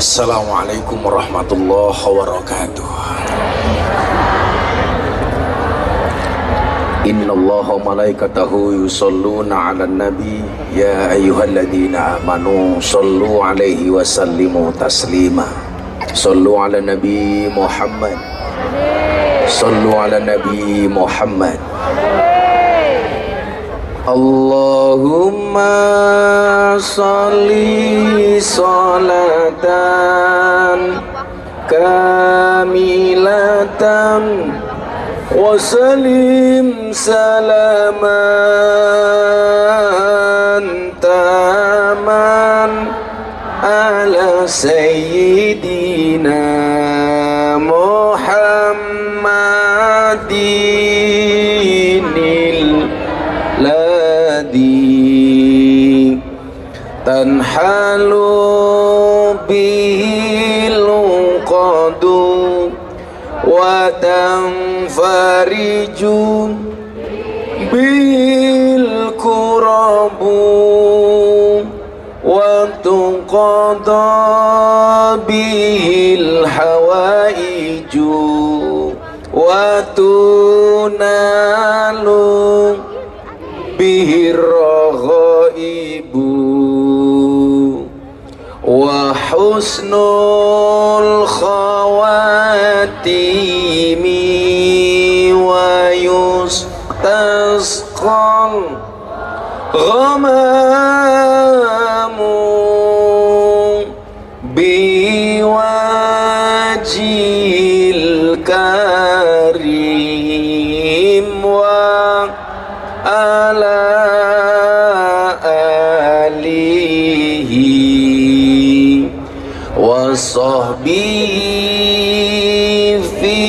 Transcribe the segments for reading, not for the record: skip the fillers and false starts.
Assalamualaikum warahmatullahi wabarakatuh. Innallaha malaikatahu yusholluna 'alan nabi ya ayyuhalladzina amanu shollu 'alaihi wa sallimu taslima. Shollu 'alan nabi Muhammad. Shollu 'alan nabi Muhammad. Allahumma sholli sholatan kamilatan wa salim salaman taman ala sayyidina Muhammadinil ladzi tanhalu bihil qadu wa tanfariju bil kurabu wa tuqada bihil hawaiju wa tunalu bihir raghaibu wa husnul khawatimi wa yustasqal ghamamu biwajil karim wa ala alihi wa sahbihi fi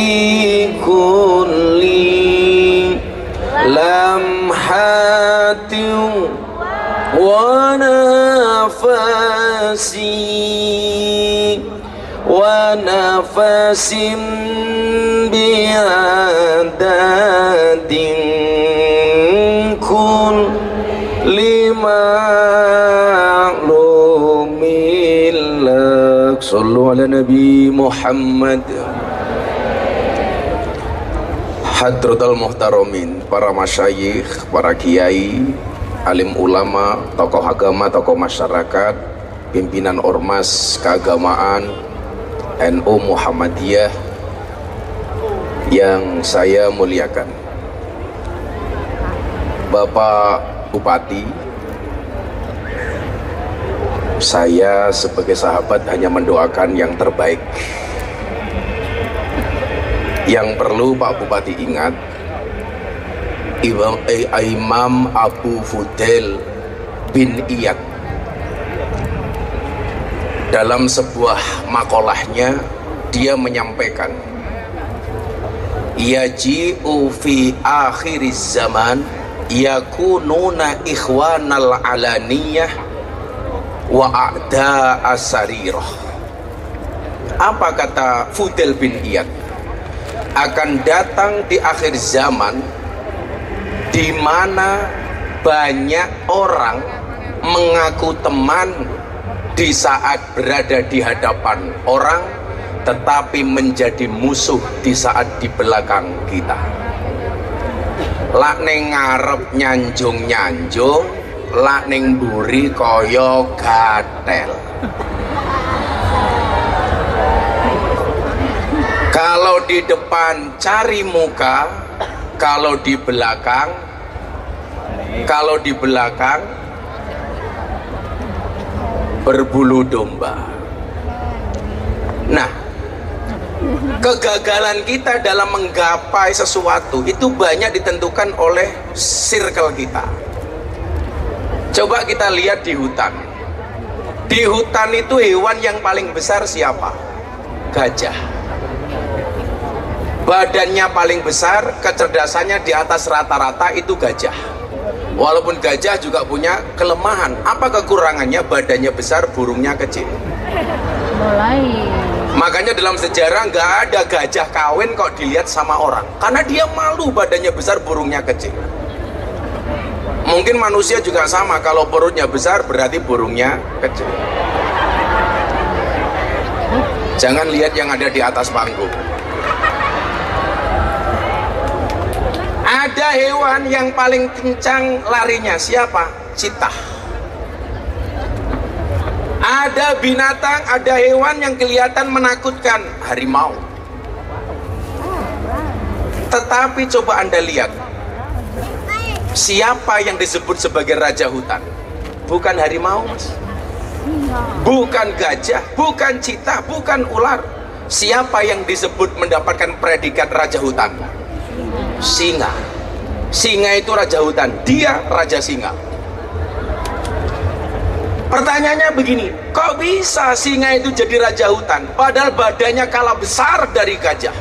kulli lamhatin wa nafasi wa nafasin biadadin kun lima lumilak. Sallu ala Nabi Muhammad. Hadratul muhtaramin, para masyayikh, para kiai, alim ulama, tokoh agama, tokoh masyarakat, pimpinan ormas keagamaan NU Muhammadiyah yang saya muliakan, Bapak Bupati, saya sebagai sahabat hanya mendoakan yang terbaik. Yang perlu Pak Bupati ingat, Imam Abu Fudail bin Iyad dalam sebuah makolahnya dia menyampaikan, yaji'u fi akhiriz zaman yakununa ikhwanal alaniyah wa a'da asarirah. Apa kata Fudail bin Iyad? Akan datang di akhir zaman di mana banyak orang mengaku teman di saat berada di hadapan orang, tetapi menjadi musuh di saat di belakang kita. Lak ning ngarep nyanjung-nyanjung, lak ning mburi kaya gatel. Kalau di depan cari muka, kalau di belakang berbulu domba. Nah, kegagalan kita dalam menggapai sesuatu itu banyak ditentukan oleh circle kita. Coba kita lihat di hutan. Di hutan itu hewan yang paling besar siapa? Gajah. Badannya paling besar, kecerdasannya di atas rata-rata itu gajah. Walaupun gajah juga punya kelemahan. Apa kekurangannya? Badannya besar, burungnya kecil. Makanya dalam sejarah nggak ada gajah kawin kok dilihat sama orang, karena dia malu badannya besar, burungnya kecil. Mungkin manusia juga sama, kalau perutnya besar berarti burungnya kecil. Jangan lihat yang ada di atas panggung. Ada hewan yang paling kencang larinya, siapa? Citah. Ada binatang, ada hewan yang kelihatan menakutkan, harimau. Tetapi coba Anda lihat, siapa yang disebut sebagai raja hutan? Bukan harimau, Mas. Bukan gajah, bukan citah, bukan ular. Siapa yang disebut mendapatkan predikat raja hutan? Singa. Singa itu raja hutan, dia raja singa. Pertanyaannya begini, kok bisa singa itu jadi raja hutan padahal badannya kalah besar dari gajah,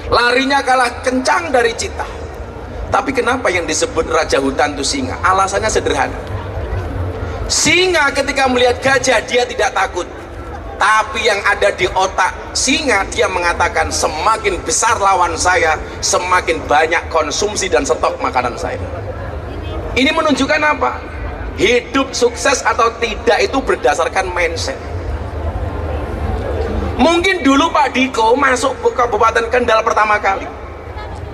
larinya kalah kencang dari citah? Tapi kenapa yang disebut raja hutan itu singa? Alasannya sederhana. Singa ketika melihat gajah dia tidak takut, tapi yang ada di otak singa, dia mengatakan semakin besar lawan saya, semakin banyak konsumsi dan stok makanan saya. Ini menunjukkan apa? Hidup sukses atau tidak itu berdasarkan mindset. Mungkin dulu Pak Diko masuk ke Kabupaten Kendal pertama kali,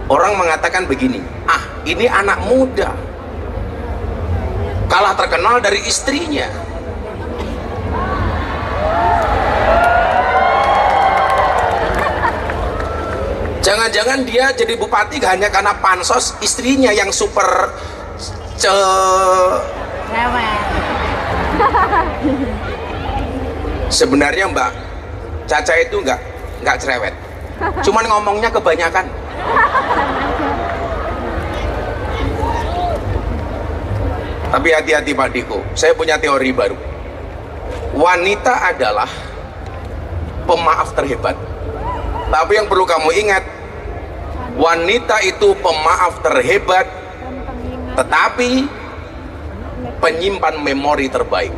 orang mengatakan begini, ah ini anak muda, kalah terkenal dari istrinya. Jangan-jangan dia jadi bupati hanya karena pansos istrinya yang super Sebenarnya Mbak Caca itu nggak cerewet, cuman ngomongnya kebanyakan. Tapi hati-hati Pak Diko, saya punya teori baru. Wanita adalah pemaaf terhebat. Tapi yang perlu kamu ingat, wanita itu pemaaf terhebat, tetapi penyimpan memori terbaik.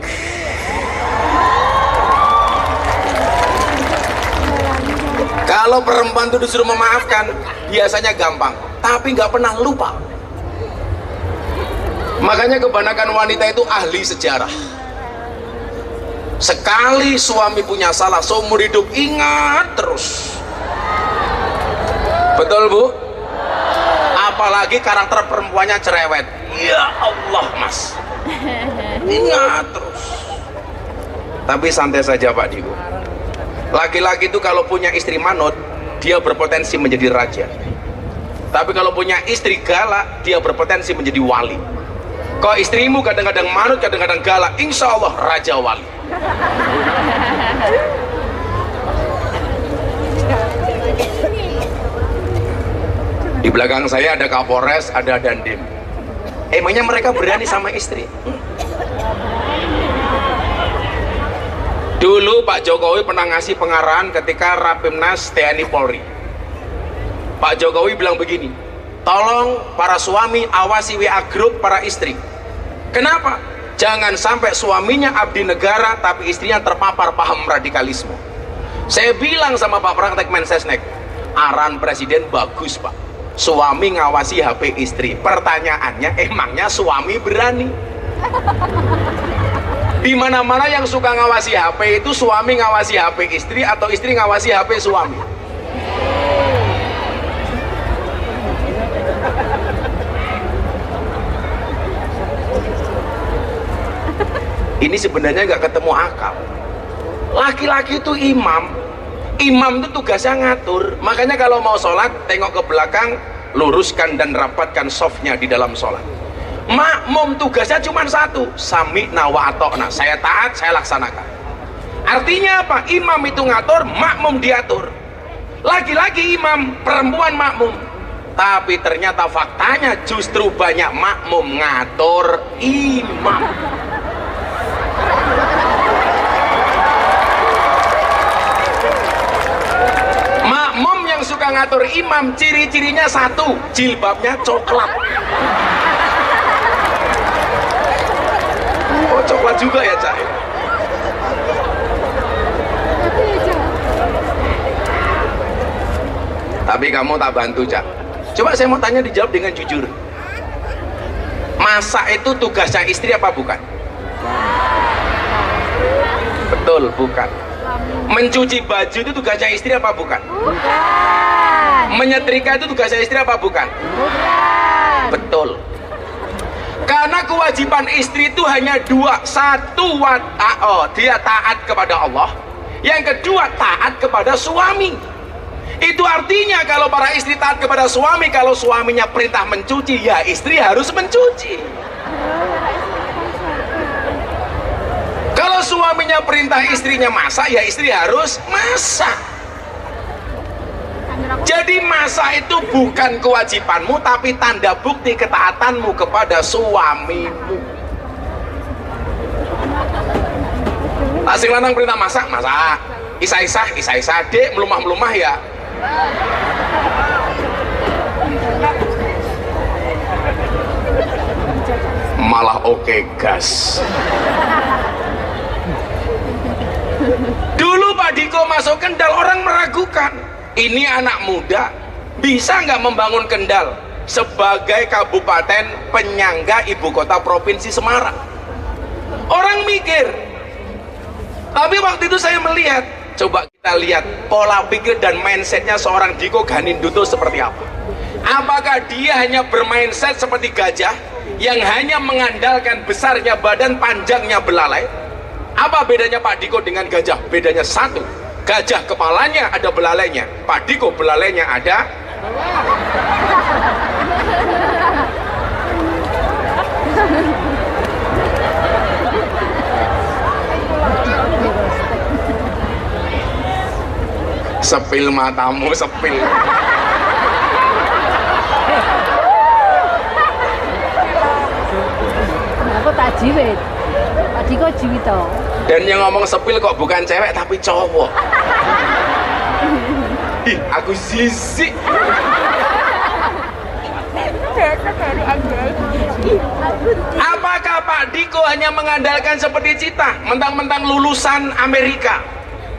Kalau perempuan itu disuruh memaafkan, biasanya gampang, tapi nggak pernah lupa. Makanya kebanyakan wanita itu ahli sejarah. Sekali suami punya salah, seumur hidup ingat terus. Betul Bu? Apalagi karakter perempuannya cerewet. Ya Allah Mas, ingat terus. Tapi santai saja Pak Diko. Laki-laki itu kalau punya istri manut, dia berpotensi menjadi raja. Tapi kalau punya istri galak, dia berpotensi menjadi wali. Kalau istrimu kadang-kadang manut, kadang-kadang galak, insya Allah raja wali. Di belakang saya ada Kapolres, ada Dandim. Emangnya mereka berani sama istri? Dulu Pak Jokowi pernah ngasih pengarahan ketika Rapimnas TNI Polri. Pak Jokowi bilang begini, tolong para suami awasi WA grup para istri. Kenapa? Jangan sampai suaminya abdi negara tapi istrinya terpapar paham radikalisme. Saya bilang sama Pak Praktek Mensesnek, arahan presiden bagus Pak, suami ngawasi HP istri. Pertanyaannya, emangnya suami berani? Di mana-mana yang suka ngawasi HP itu suami ngawasi HP istri atau istri ngawasi HP suami. Ini sebenarnya nggak ketemu akal. Laki-laki itu imam, imam itu tugasnya ngatur. Makanya kalau mau sholat tengok ke belakang, luruskan dan rapatkan softnya di dalam sholat. Makmum tugasnya cuma satu, sami'na wa ata'na, saya taat, saya laksanakan. Artinya apa? Imam itu ngatur, makmum diatur. Laki-laki imam, perempuan makmum. Tapi ternyata faktanya justru banyak makmum ngatur imam. Makmum yang suka ngatur imam, ciri-cirinya satu, jilbabnya coklat. Oh coklat juga ya Cak? Tapi kamu tak bantu Cak. Coba saya mau tanya, dijawab dengan jujur. Masak itu tugasnya istri apa bukan? Betul, bukan. Mencuci baju itu tugasnya istri apa bukan? Bukan. Menyetrika itu tugasnya istri apa bukan? Bukan. Betul. Karena kewajiban istri itu hanya dua. Satu, dia taat kepada Allah. Yang kedua, taat kepada suami. Itu artinya kalau para istri taat kepada suami, kalau suaminya perintah mencuci, ya istri harus mencuci. Kalau suaminya perintah istrinya masak, ya istri harus masak. Jadi masak itu bukan kewajibanmu, tapi tanda bukti ketaatanmu kepada suamimu. Asing lanang perintah masak, masak. Isa-isa, dek, melumah-melumah ya. Malah oke gas. Dulu Pak Diko masuk Kendal, orang meragukan, ini anak muda bisa nggak membangun Kendal sebagai kabupaten penyangga ibu kota provinsi Semarang. Orang mikir. Tapi waktu itu saya melihat, coba kita lihat pola pikir dan mindsetnya seorang Diko Ganinduto seperti apa. Apakah dia hanya bermindset seperti gajah yang hanya mengandalkan besarnya badan, panjangnya belalai? Apa bedanya Pak Diko dengan gajah? Bedanya satu, gajah kepalanya ada belalainya, Pak Diko belalainya ada. Sepil matamu, sepil. Aku tak jiwit. Pak Diko jiwit toh. Dan yang ngomong sepil kok bukan cewek tapi cowok. Ih, aku sisik. Apakah Pak Diko hanya mengandalkan seperti Cita, mentang-mentang lulusan Amerika,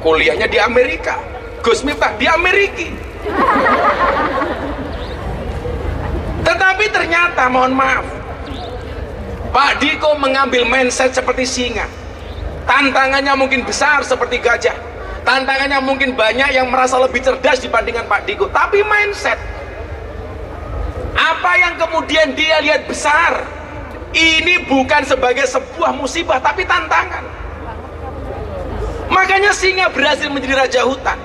kuliahnya di Amerika, Gus Miftah di Amerika? Tetapi ternyata, mohon maaf, Pak Diko mengambil mindset seperti singa. Tantangannya mungkin besar seperti gajah, tantangannya mungkin banyak yang merasa lebih cerdas dibandingkan Pak Diko, tapi mindset apa yang kemudian dia lihat besar ini bukan sebagai sebuah musibah tapi tantangan. Makanya singa berhasil menjadi raja hutan.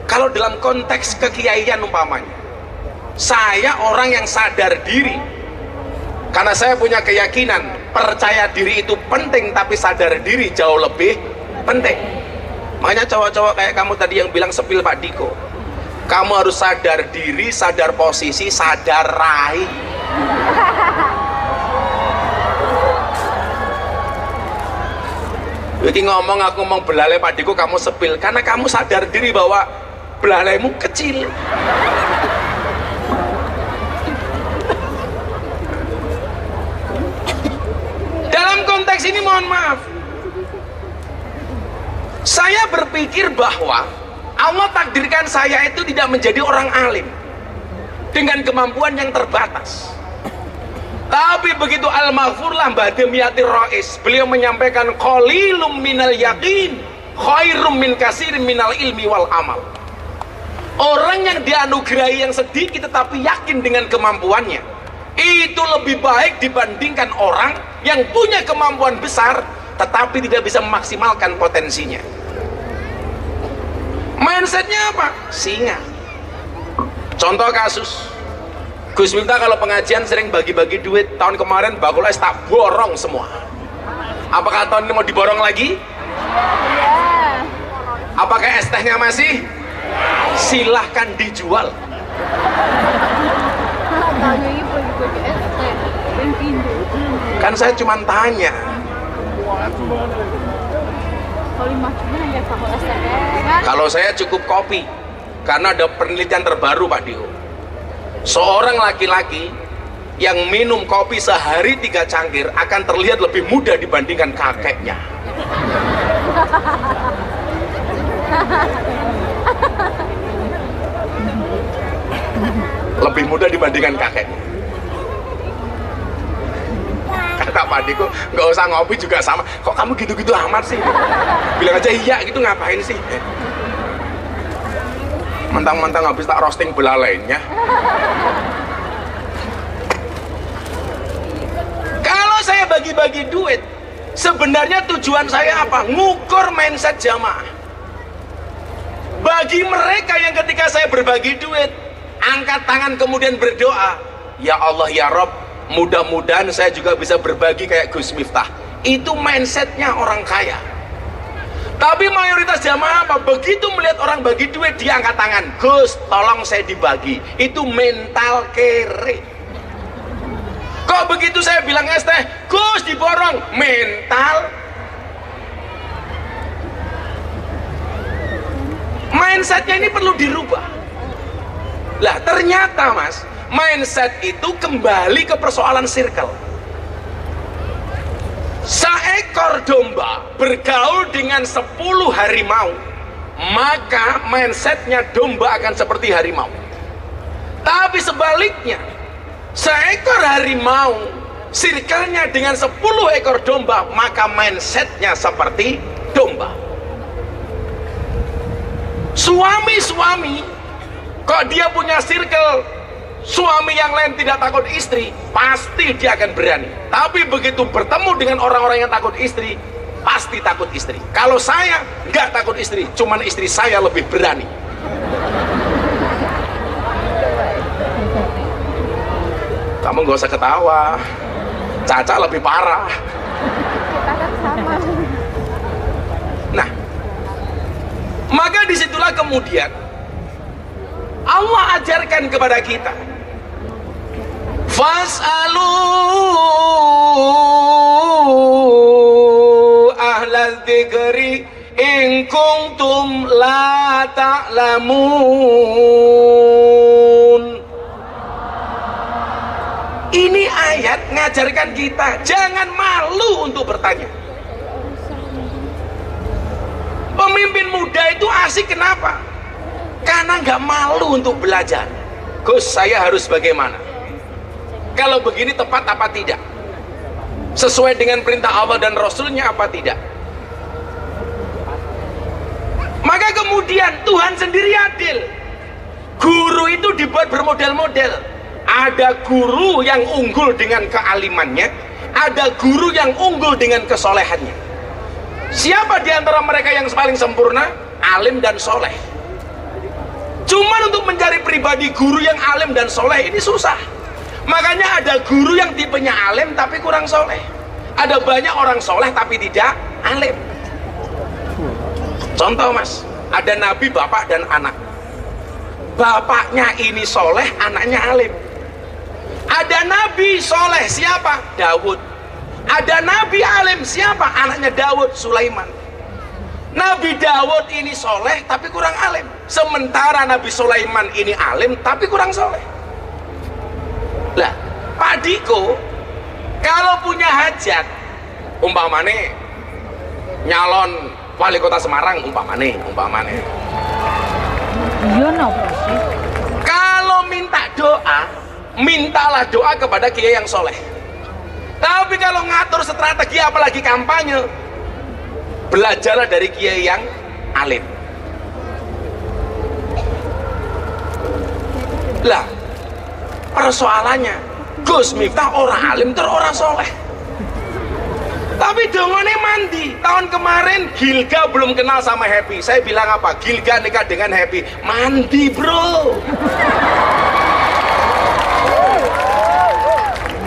Kalau dalam konteks kekiaian umpamanya, saya orang yang sadar diri, karena saya punya keyakinan percaya diri itu penting, tapi sadar diri jauh lebih penting. Makanya cowok-cowok kayak kamu tadi yang bilang sepil Pak Diko, kamu harus sadar diri, sadar posisi, sadar rai. Jadi ngomong aku mau belalai Pak Diko, kamu sepil karena kamu sadar diri bahwa belalaimu kecil. Dalam konteks ini mohon maaf, saya berpikir bahwa Allah takdirkan saya itu tidak menjadi orang alim dengan kemampuan yang terbatas. Tapi begitu al-maghfurlah Mbah Demyatir Rais, beliau menyampaikan qalilum minal yaqin khairum min katsirin minal ilmi wal amal. Orang yang dianugerahi yang sedikit tetapi yakin dengan kemampuannya, itu lebih baik dibandingkan orang yang punya kemampuan besar tetapi tidak bisa memaksimalkan potensinya. Mindsetnya apa? Singa. Contoh kasus, Gus Miftah kalau pengajian sering bagi-bagi duit. Tahun kemarin bakul es tak borong semua. Apakah tahun ini mau diborong lagi? Iya. Apakah es tehnya masih? Silahkan dijual. Kan saya cuma tanya. Kalau saya cukup kopi, karena ada penelitian terbaru Pak Dio, seorang laki-laki yang minum kopi sehari 3 cangkir akan terlihat lebih muda dibandingkan kakeknya. Lebih muda dibandingkan kakeknya. Kata enggak Pak Diko, nggak usah ngopi juga sama. Kok kamu gitu-gitu amat sih? Bilang aja iya gitu, ngapain sih? Mentang-mentang habis tak roasting belalainya. Kalau saya bagi-bagi duit, sebenarnya tujuan saya apa? Ngukur mindset jamaah. Bagi mereka yang ketika saya berbagi duit, angkat tangan kemudian berdoa, ya Allah ya Rob, mudah-mudahan saya juga bisa berbagi kayak Gus Miftah. Itu mindsetnya orang kaya. Tapi mayoritas jamaah apa? Begitu melihat orang bagi duit, dia angkat tangan, Gus tolong saya dibagi. Itu mental kere. Kok begitu saya bilang es teh, Gus diborong, mental. Mindsetnya ini perlu dirubah. Lah ternyata mas, mindset itu kembali ke persoalan circle. Seekor domba bergaul dengan 10 harimau, maka mindsetnya domba akan seperti harimau. Tapi sebaliknya, seekor harimau circle-nya dengan 10 ekor domba, maka mindsetnya seperti domba. Suami-suami, kok dia punya circle suami yang lain tidak takut istri, pasti dia akan berani. Tapi begitu bertemu dengan orang-orang yang takut istri, pasti takut istri. Kalau saya nggak takut istri, cuman istri saya lebih berani. Kamu nggak usah ketawa, Caca lebih parah. Nah, maka disitulah kemudian Allah ajarkan kepada kita, fas'alu ahlal dzikri in kuntum la ta'lamun. Ini ayat ngajarkan kita jangan malu untuk bertanya. Pemimpin muda itu asik kenapa? Karena nggak malu untuk belajar. Gus, saya harus bagaimana? Kalau begini tepat apa tidak? Sesuai dengan perintah Allah dan Rasulnya apa tidak? Maka kemudian Tuhan sendiri adil. Guru itu dibuat bermodel-model. Ada guru yang unggul dengan kealimannya, ada guru yang unggul dengan kesolehannya. Siapa di antara mereka yang paling sempurna? Alim dan soleh. Cuman untuk mencari pribadi guru yang alim dan soleh ini susah. Makanya ada guru yang tipenya alim tapi kurang soleh. Ada banyak orang soleh tapi tidak alim. Contoh mas, ada nabi bapak dan anak. Bapaknya ini soleh, anaknya alim. Ada nabi soleh, siapa? Daud. Ada nabi alim, siapa? Anaknya Daud, Sulaiman. Nabi Daud ini soleh tapi kurang alim, sementara Nabi Sulaiman ini alim tapi kurang soleh. Lah Pak Diko kalau punya hajat, umpamane nyalon wali kota Semarang, umpamane Iya no sih. kalau minta doa, mintalah doa kepada kiai yang soleh. Tapi kalau ngatur strategi apalagi kampanye, belajarlah dari kiai yang alim. Lah persoalannya, Gus Miftah orang alim terus orang soleh. Tapi dongone mandi. Tahun kemarin Gilga belum kenal sama Happy. Saya bilang apa? Gilga nikah dengan Happy. Mandi bro.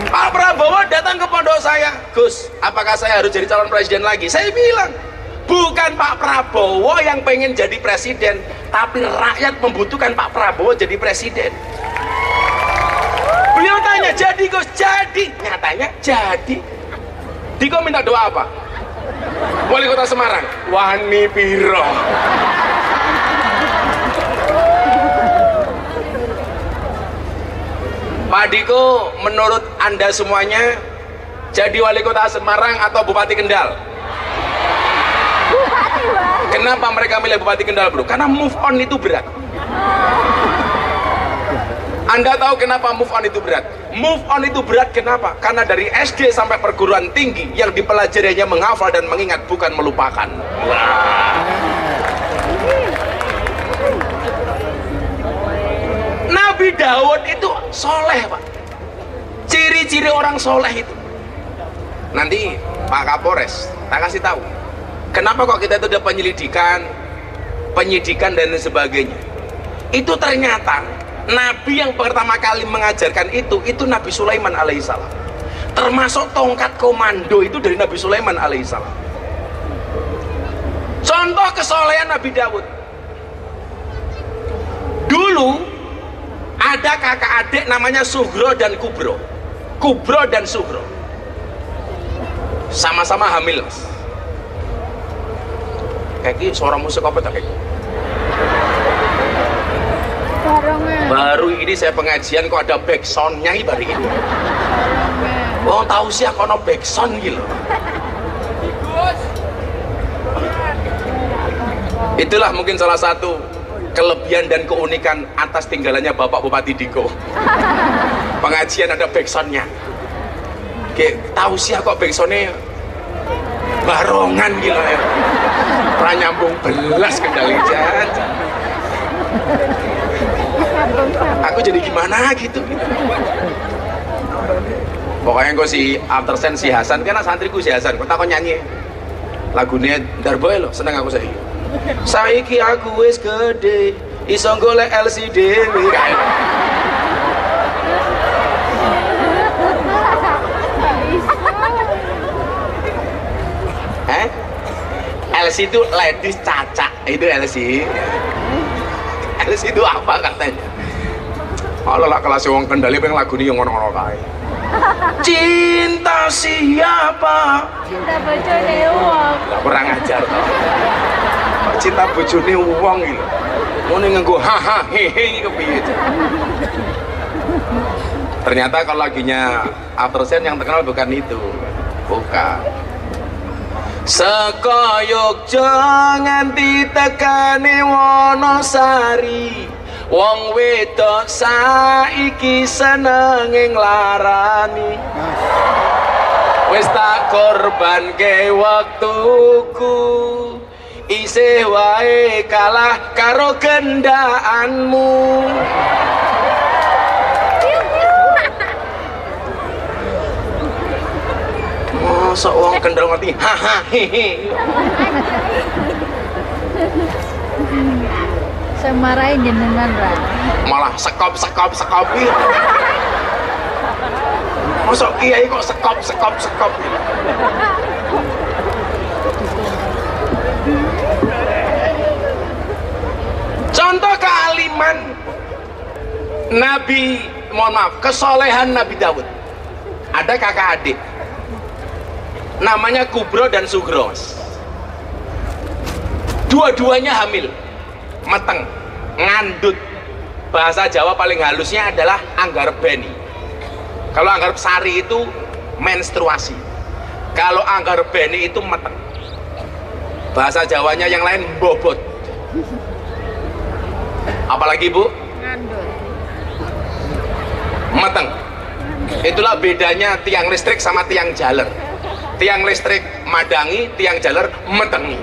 Pak Prabowo datang ke pondok saya, Gus, apakah saya harus jadi calon presiden lagi? Saya bilang, bukan Pak Prabowo yang pengen jadi presiden, tapi rakyat membutuhkan Pak Prabowo jadi presiden. Beliau tanya, jadi Gus? Jadi. Nyatanya jadi. Diko minta doa apa? Wali kota Semarang, wani piro. Pak Diko, menurut Anda semuanya jadi wali kota Semarang atau Bupati Kendal? Bupati, Bang. Kenapa mereka milih Bupati Kendal bro? Karena move on itu berat. Anda tahu kenapa move on itu berat? Move on itu berat kenapa? Karena dari SD sampai perguruan tinggi yang dipelajarinya menghafal dan mengingat, bukan melupakan. Nabi Daud itu soleh, Pak. Ciri-ciri orang soleh itu. Nanti Pak Kapolres, tak kasih tahu. Kenapa kok kita itu ada penyidikan dan sebagainya? Itu ternyata Nabi yang pertama kali mengajarkan itu Nabi Sulaiman alaihissalam. Termasuk tongkat komando itu dari Nabi Sulaiman alaihissalam. Contoh kesolehan Nabi Daud. Dulu ada kakak adik namanya Sugro dan Kubro. Kubro dan Sugro. Sama-sama hamil. Kayak suara musik apa tak kayak? Baru ini saya pengajian kok ada backsoundnya baru ini. Oh tahu sih aku no backsound gitu. Itulah mungkin salah satu kelebihan dan keunikan atas tinggalannya Bapak Bupati Diko. Pengajian ada backsoundnya. Kayak tahu sih kok backsoundnya barongan gitu ya. Pranyambung belas kendali jahat. Aku jadi gimana gitu. Pokoknya gue si Aftersen si Hasan, karena santriku si Hasan, kok takut nyanyi lagunya Darboy lo, seneng aku saiki. Saiki aku wis gede, iso golek LCD kae. LC itu ladies caca, itu LC. LC itu apa katanya? Kalau lah kelas wong Kendali pengen lagu ini yang ngono-ngono kae. Cinta siapa? Cinta bojone wong. Lah kurang ajar toh. Cinta bojone wong iki lho. Ngene nganggo haha hehe iki kepiye? Ternyata kalau laginya Aftersen yang terkenal bukan itu. Bukan. Saka Yogya nganti tekane Wonosari, wong wedok saiki seneng nglarani. Wis tak korbanke wektuku, isih wae kalah karo gendaanmu. Masa uang kendal ngerti haha hehe. Saya marahin jenengan ra. Malah sekop gitu. Masa kiai kok sekop gitu. Contoh kealiman Nabi, mohon maaf, kesolehan Nabi Daud. Ada kakak adik namanya Kubro dan Sugro. Dua-duanya hamil, mateng, ngandut. Bahasa Jawa paling halusnya adalah anggarabeni. Kalau anggarabsari itu menstruasi, kalau anggarabeni itu mateng. Bahasa Jawanya yang lain bobot. Apalagi Bu? Ngandut. Mateng. Itulah bedanya tiang listrik sama tiang jaler. Tiang listrik madangi, tiang jaler metengi.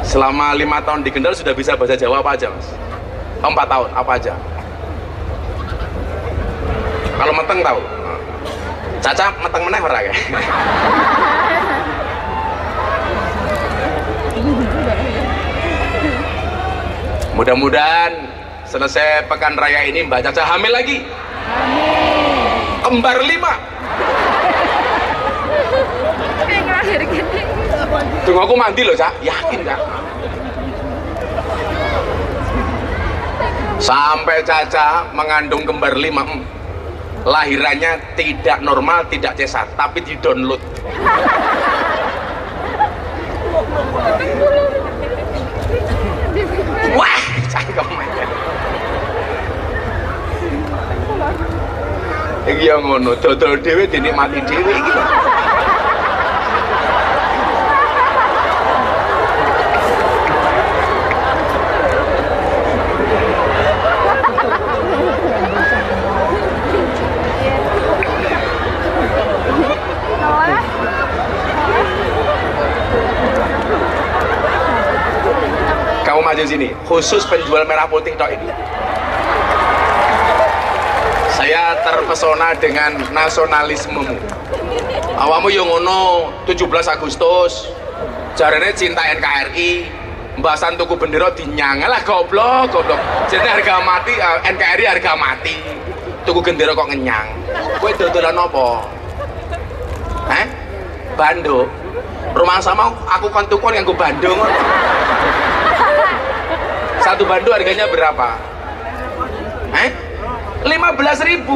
Selama 5 tahun di Kendal sudah bisa bahasa Jawa apa aja Mas? 4 tahun apa aja? Kalau meteng tahu? Caca meteng meneh ora ya? Mudah-mudahan selesai pekan raya ini Mbak Caca hamil lagi. Amin. Kembar 5. Kayak ngelahir gini. Tunggu aku mandi loh Cak, yakin Cak. Sampai Caca mengandung kembar 5, lahirannya tidak normal, tidak cesar, tapi di download. Wah, cangkem aja. Iki yang ngono, dodol dhewe dinikmati dhewe iki lho. maju sini, khusus penjual merah putih tok ini. Saya terpesona dengan nasionalismemu. Awamu yang ngono 17 Agustus jarene cinta NKRI, mbasan tuku bendera dinyangel lah goblok. Jadi harga mati, NKRI harga mati. Tuku bendera kok ngenyang. Kowe dodolan apa? Bando. Rumah sama aku kon tuku nganggo bando ngono. Satu bando harganya berapa? 15.000.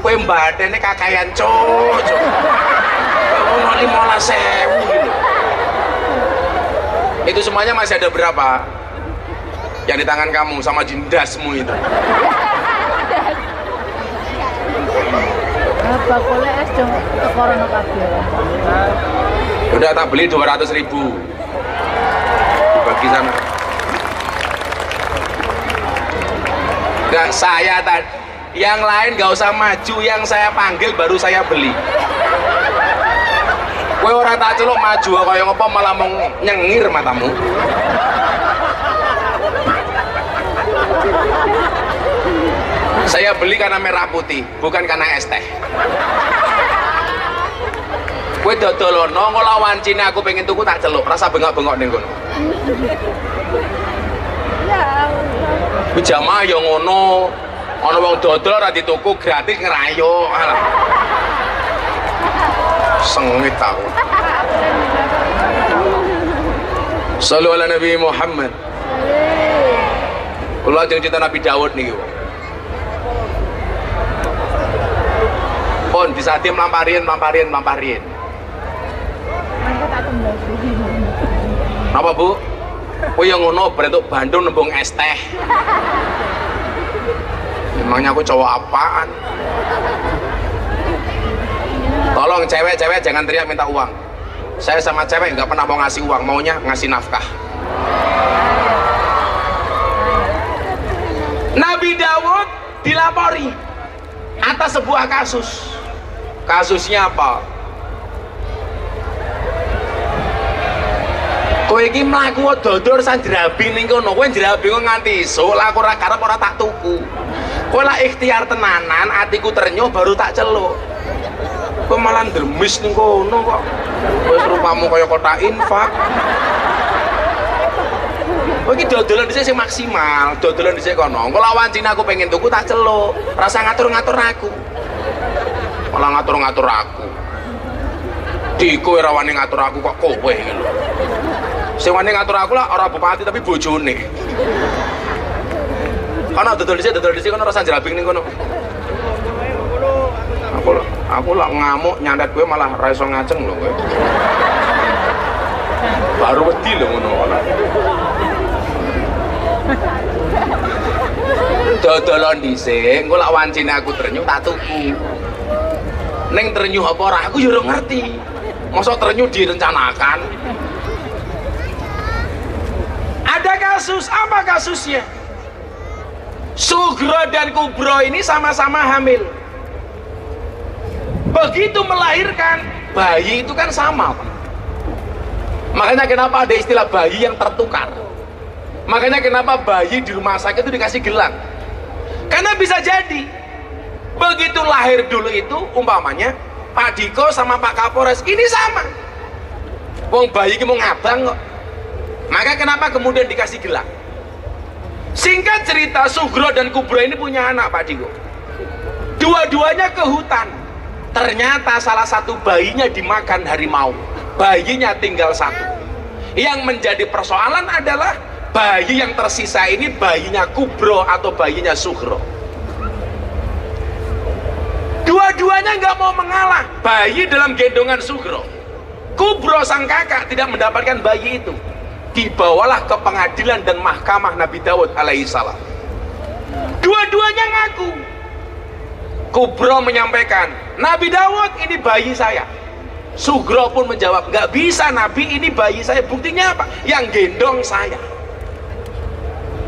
Kowe mbadene kakayan cocok. Ono 15.000 gitu. Itu semuanya masih ada berapa? Yang di tangan kamu sama jindasmu itu. Bakule es dong tekorono kabeh. Udah tak beli 200.000. Bagi sana. Enggak, saya tadi. Yang lain gak usah maju, yang saya panggil baru saya beli. Kowe ora tak celuk maju kaya ngopo malah mau nyengir matamu. Saya beli karena merah putih, bukan karena es teh. Kowe dodolono nglawan Cina aku pengen tuku tak celuk, rasa bengok-bengok ning kono. Ya Allah. Kuwi jamaah ya ngono. Ana wong dodol ora dituku gratis ngerayo. Alah. Sengit aku. Sallu ala Nabi Muhammad. Kula ajeng cerita Nabi Daud niki. Pun bisa tim lamparin. Napa Bu? Oh yang ngono berentuk Bandung nembung es teh. Emangnya aku cowok apaan? Tolong cewek-cewek jangan teriak minta uang. Saya sama cewek nggak pernah mau ngasih uang, maunya ngasih nafkah. Nabi Daud dilapori atas sebuah kasus. Kasusnya apa? Kowe iki mlaku dodol sandrabi ning kono, kowe njrabi nganti esuk, lah aku ora karep ora tak tuku. Kowe lah ikhtiar tenanan, atiku ternyuh baru tak celuk. Kowe malah ndremis ning kono kok. Wis rupamu kaya kotak infak. Kowe iki dodolan dhisik sing maksimal, dodolan dhisik kono. Engko lawan Cina aku pengen tuku tak celuk. Rasa ngatur-ngatur aku. Malah ngatur-ngatur aku. Diko ora wani ngatur aku kok kowe iki lho. Sing wani ngatur aku lah ora bupati tapi bojone. Kana dodol dhisik kono rasa jerabing ning kono. Aku lah ngamuk nyandet kowe malah ra iso ngajeng lho kowe. Baru wedi lho ngono ana. Dodolan dhisik, engko lak wancine aku ternyuh tak tuku. Ning ternyuh apa ora aku yo ora ngerti. Masa ternyuh direncanakan? Ada kasus, apa kasusnya? Sugro dan Kubro ini sama-sama hamil. Begitu melahirkan, bayi itu kan sama, Pak. Makanya kenapa ada istilah bayi yang tertukar. Makanya kenapa bayi di rumah sakit itu dikasih gelang. Karena bisa jadi begitu lahir dulu itu umpamanya Pak Diko sama Pak Kapolres ini sama. Wong bayi ini mau ngabang kok. Maka kenapa kemudian dikasih gelang? Singkat cerita, Sugro dan Kubro ini punya anak Pak Diko. Dua-duanya ke hutan. Ternyata salah satu bayinya dimakan harimau. Bayinya tinggal satu. Yang menjadi persoalan adalah bayi yang tersisa ini bayinya Kubro atau bayinya Sugro. Dua-duanya nggak mau mengalah. Bayi dalam gendongan Sugro. Kubro sang kakak tidak mendapatkan bayi itu. Dibawalah ke pengadilan dan mahkamah Nabi Daud alaihissalam. Dua-duanya ngaku. Kubro menyampaikan, Nabi Daud ini bayi saya. Sugro pun menjawab, nggak bisa Nabi, ini bayi saya. Buktinya apa? Yang gendong saya.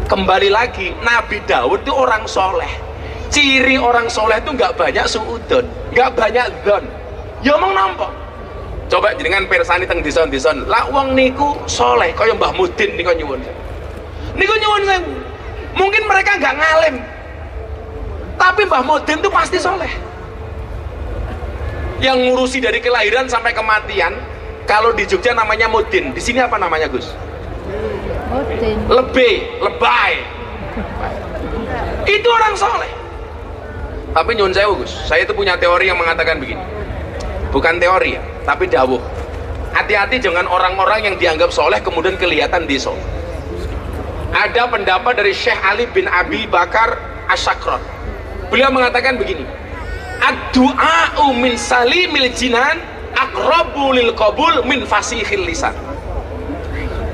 Kembali lagi, Nabi Daud itu orang soleh. Ciri orang soleh itu nggak banyak suudon, nggak banyak don. Ya omong nampak. Coba jenengan persani teng dison-dison, lah wong niku soleh kaya Mbah Mudin niku nyuwun. Niku nyuwun sewu. Mungkin mereka nggak ngalim, tapi Mbah Mudin itu pasti soleh. Yang ngurusi dari kelahiran sampai kematian. Kalau di Jogja namanya Mudin, di sini apa namanya Gus? Mudin. Lebay. Itu orang soleh. Tapi nyuwun sewu Gus, saya itu punya teori yang mengatakan begini. Bukan teori ya, tapi dawuh. Hati-hati jangan orang-orang yang dianggap soleh kemudian kelihatan disoleh. Ada pendapat dari Syekh Ali bin Abi Bakar Asyakron. Beliau mengatakan begini, ad-du'a'u min salimil jinan aqrabu lil qabul min fasihil lisan.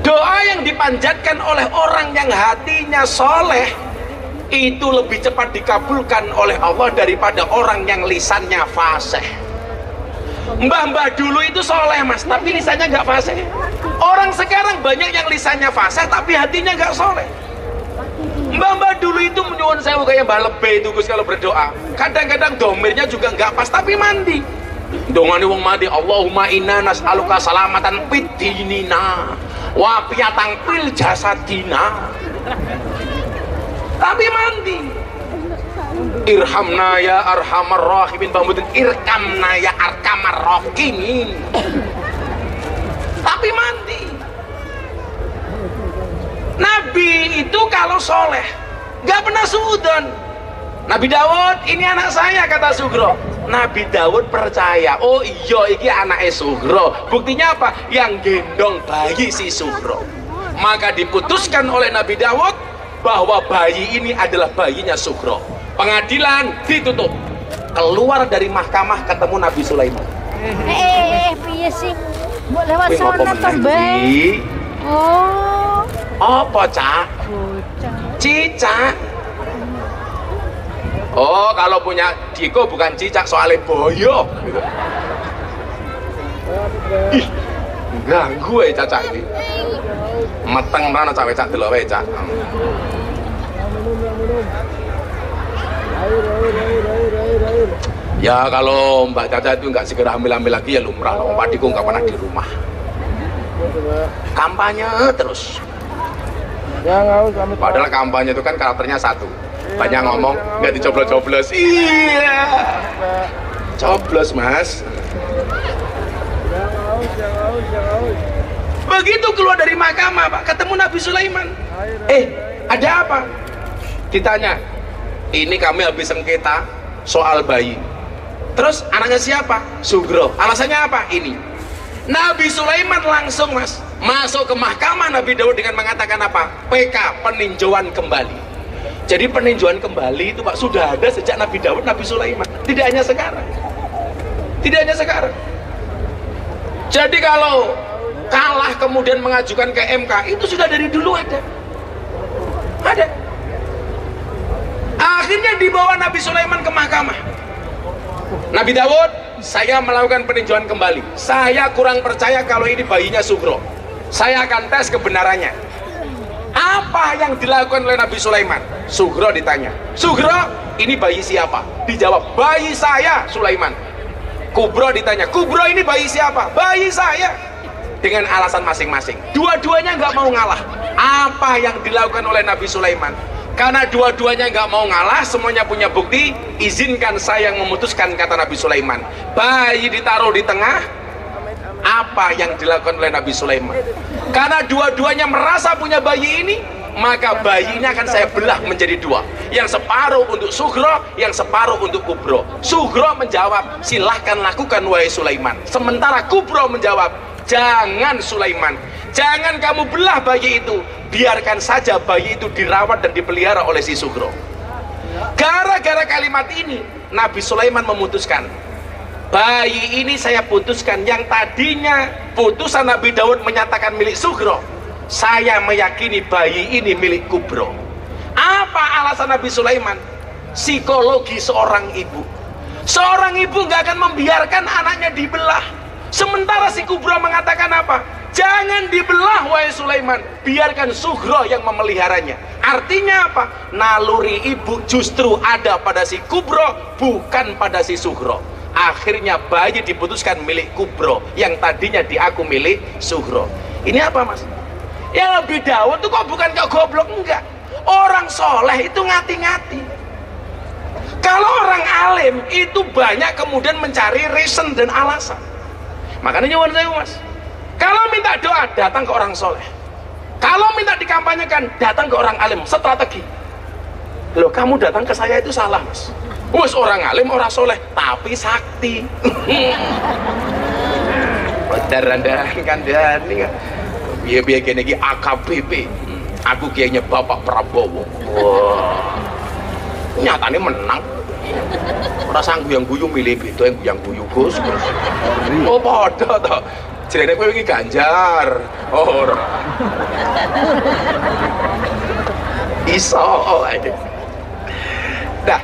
Doa yang dipanjatkan oleh orang yang hatinya soleh itu lebih cepat dikabulkan oleh Allah daripada orang yang lisannya fasih. Mbah-mbah dulu itu soleh mas, tapi lisannya nggak fasih. Orang sekarang banyak yang lisannya fasih tapi hatinya nggak soleh. Mbah-mbah dulu itu menyuwun sewu kayak Mbah Lebe itu Gus kalau berdoa. Kadang-kadang domirnya juga nggak pas tapi mandi. Dongane wong mati, Allahumma inna nas'aluka salamatan fid dinina wa piyatang fil jasadina. Tapi mandi. Irhamna ya arhamar rahimin, bambutin irkamna ya arkamar rahimin. Tapi mandi. Nabi itu kalau soleh gak pernah suudon. Nabi Daud, ini anak saya kata Sugro. Nabi Daud percaya, oh iya iki anaknya Sugro. Buktinya apa? Yang gendong bayi si Sugro. Maka diputuskan oleh Nabi Daud bahwa bayi ini adalah bayinya Sugro. Pengadilan ditutup. Keluar dari mahkamah ketemu Nabi Sulaiman. Piye sih? Mbok lewat sana to, Mbak? Oh. Apa, Cak? Bocah. Cicak. Oh, kalau punya Diko bukan cicak, soalnya boyo. Ih, ganggu ya Cak ini. Meteng mana cawe Cak delok wae, Cak. Ya kalau Mbak Caca itu nggak segera hamil-hamil lagi ya lumrah. Pak Diko nggak pernah di rumah. Kampanye terus. Padahal kampanye itu kan karakternya satu. Banyak ngomong, nggak dicoblos-coblos. Iya. Coblos mas. Begitu keluar dari mahkamah Pak, ketemu Nabi Sulaiman. Ada apa? Ditanya. Ini kami habis sengketa soal bayi. Terus anaknya siapa? Sugro. Alasannya apa? Ini. Nabi Sulaiman langsung mas masuk ke mahkamah Nabi Daud dengan mengatakan apa? PK, peninjauan kembali. Jadi peninjauan kembali itu Pak sudah ada sejak Nabi Daud, Nabi Sulaiman. Tidak hanya sekarang. Tidak hanya sekarang. Jadi kalau kalah kemudian mengajukan ke MK itu sudah dari dulu ada. Ada. Akhirnya dibawa Nabi Sulaiman ke mahkamah. Nabi Daud, saya melakukan peninjauan kembali. Saya kurang percaya kalau ini bayinya Sugro. Saya akan tes kebenarannya. Apa yang dilakukan oleh Nabi Sulaiman? Sugro ditanya, Sugro, ini bayi siapa? Dijawab, bayi saya Sulaiman. Kubro ditanya, Kubro ini bayi siapa? Bayi saya. Dengan alasan masing-masing. Dua-duanya nggak mau ngalah. Apa yang dilakukan oleh Nabi Sulaiman? Karena dua-duanya nggak mau ngalah, semuanya punya bukti. Izinkan saya yang memutuskan, kata Nabi Sulaiman. Bayi ditaruh di tengah. Apa yang dilakukan oleh Nabi Sulaiman? Karena dua-duanya merasa punya bayi ini, maka bayi ini akan saya belah menjadi dua. Yang separuh untuk Sugro, yang separuh untuk Kubro. Sugro menjawab, silahkan lakukan wahai Sulaiman. Sementara Kubro menjawab, jangan Sulaiman, jangan kamu belah bayi itu. Biarkan saja bayi itu dirawat dan dipelihara oleh si Sugro. Gara-gara kalimat ini Nabi Sulaiman memutuskan, bayi ini saya putuskan. Yang tadinya putusan Nabi Daud menyatakan milik Sugro, saya meyakini bayi ini milik Kubro. Apa alasan Nabi Sulaiman? Psikologi seorang ibu. Seorang ibu nggak akan membiarkan anaknya dibelah. Sementara si Kubro mengatakan apa? Jangan dibelah wahai Sulaiman, biarkan Sugro yang memeliharanya. Artinya apa? Naluri ibu justru ada pada si Kubro, bukan pada si Sugro. Akhirnya bayi diputuskan milik Kubro, yang tadinya diaku milik Sugro. Ini apa mas? Yang lebih dawuh itu kok bukan kok goblok, enggak. Orang soleh itu ngati-ngati. Kalau orang alim itu banyak kemudian mencari reason dan alasan. Makanya nyuwun saya mas, kalau minta doa datang ke orang soleh, kalau minta dikampanyekan datang ke orang alim, strategi. Loh kamu datang ke saya itu salah mas. Wes orang alim orang soleh tapi sakti. Anda kandhani biaya gini ki AKBP. Aku kayaknya Bapak Prabowo. Wah. Nyatanya menang. Ora sang guyang-guyu milih beda yang guyu Gus. Oh padha to. Jenenge kowe iki Ganjar. Oh ora. Iso. Nah.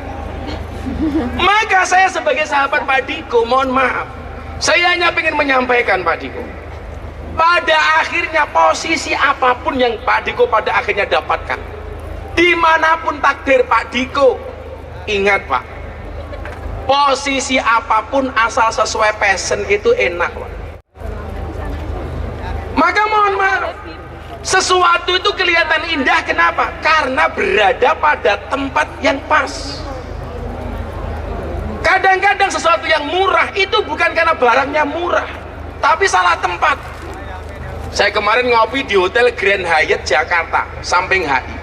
Maka saya sebagai sahabat Pak Diko, mohon maaf. Saya hanya ingin menyampaikan Pak Diko. Pada akhirnya posisi apapun yang Pak Diko pada akhirnya dapatkan, dimanapun takdir Pak Diko, ingat Pak, posisi apapun asal sesuai passion itu enak Pak. Maka mohon maaf, sesuatu itu kelihatan indah, kenapa? Karena berada pada tempat yang pas. Kadang-kadang sesuatu yang murah itu bukan karena barangnya murah, tapi salah tempat. Saya kemarin ngopi di Hotel Grand Hyatt Jakarta, samping HI.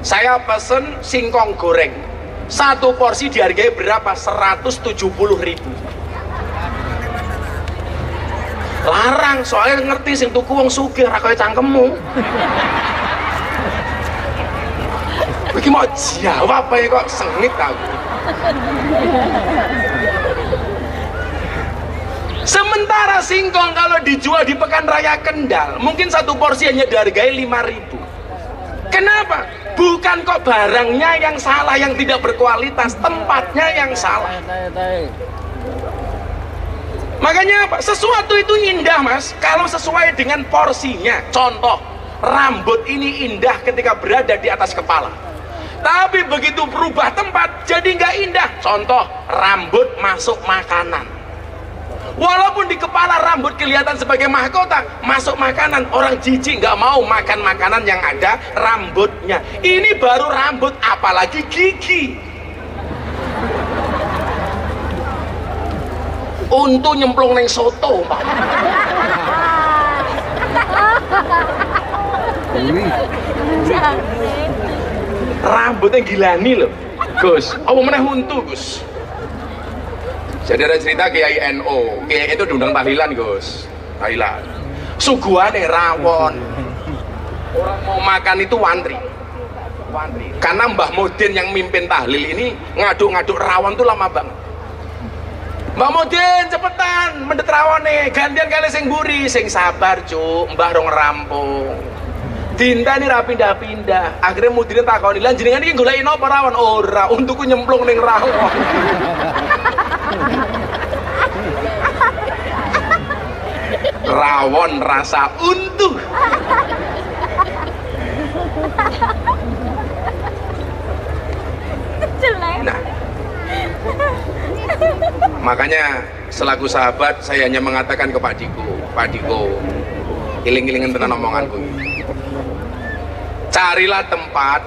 Saya pesen singkong goreng. Satu porsi dihargai berapa? 170.000. Larang, soalnya ngerti sing tuku wong sugih ra kaya cangkemmu. Iki mau jawab apa ya kok sengit aku. Sementara singkong kalau dijual di Pekan Raya Kendal mungkin satu porsi hanya dihargai 5.000. Kenapa? Bukan kok barangnya yang salah, yang tidak berkualitas, tempatnya yang salah. Makanya apa? Sesuatu itu indah mas kalau sesuai dengan porsinya. Contoh, rambut ini indah ketika berada di atas kepala, tapi begitu berubah tempat jadi nggak indah. Contoh, rambut masuk makanan. Walaupun di kepala rambut kelihatan sebagai mahkota, masuk makanan, orang jijik nggak mau makan makanan yang ada rambutnya. Ini baru rambut, apalagi gigi. Untu nyemplung neng soto Pak. Rambutnya gilani loh Gus, apa meneh untu Gus. Jadi ada cerita Kiai NO, Kiai itu diundang tahlilan Gus, tahlilan suguhane rawon, orang mau makan itu wantri, karena Mbah Mudin yang mimpin tahlil ini ngaduk-ngaduk rawon tuh lama banget. Mbah Mudin cepetan mendet rawone, gantian kali sing mburi, sing sabar cuk, mbah rong rampung. Dinta ini pindah-pindah. Akhirnya Mudin takoni, lan jenengan iki goleki napa rawon? Ora, untukku nyemplung ning rawon. Rawon rasa untu. Nah, makanya selaku sahabat saya hanya mengatakan ke Pak Diko, iling-ilingen tenan omonganku. Carilah tempat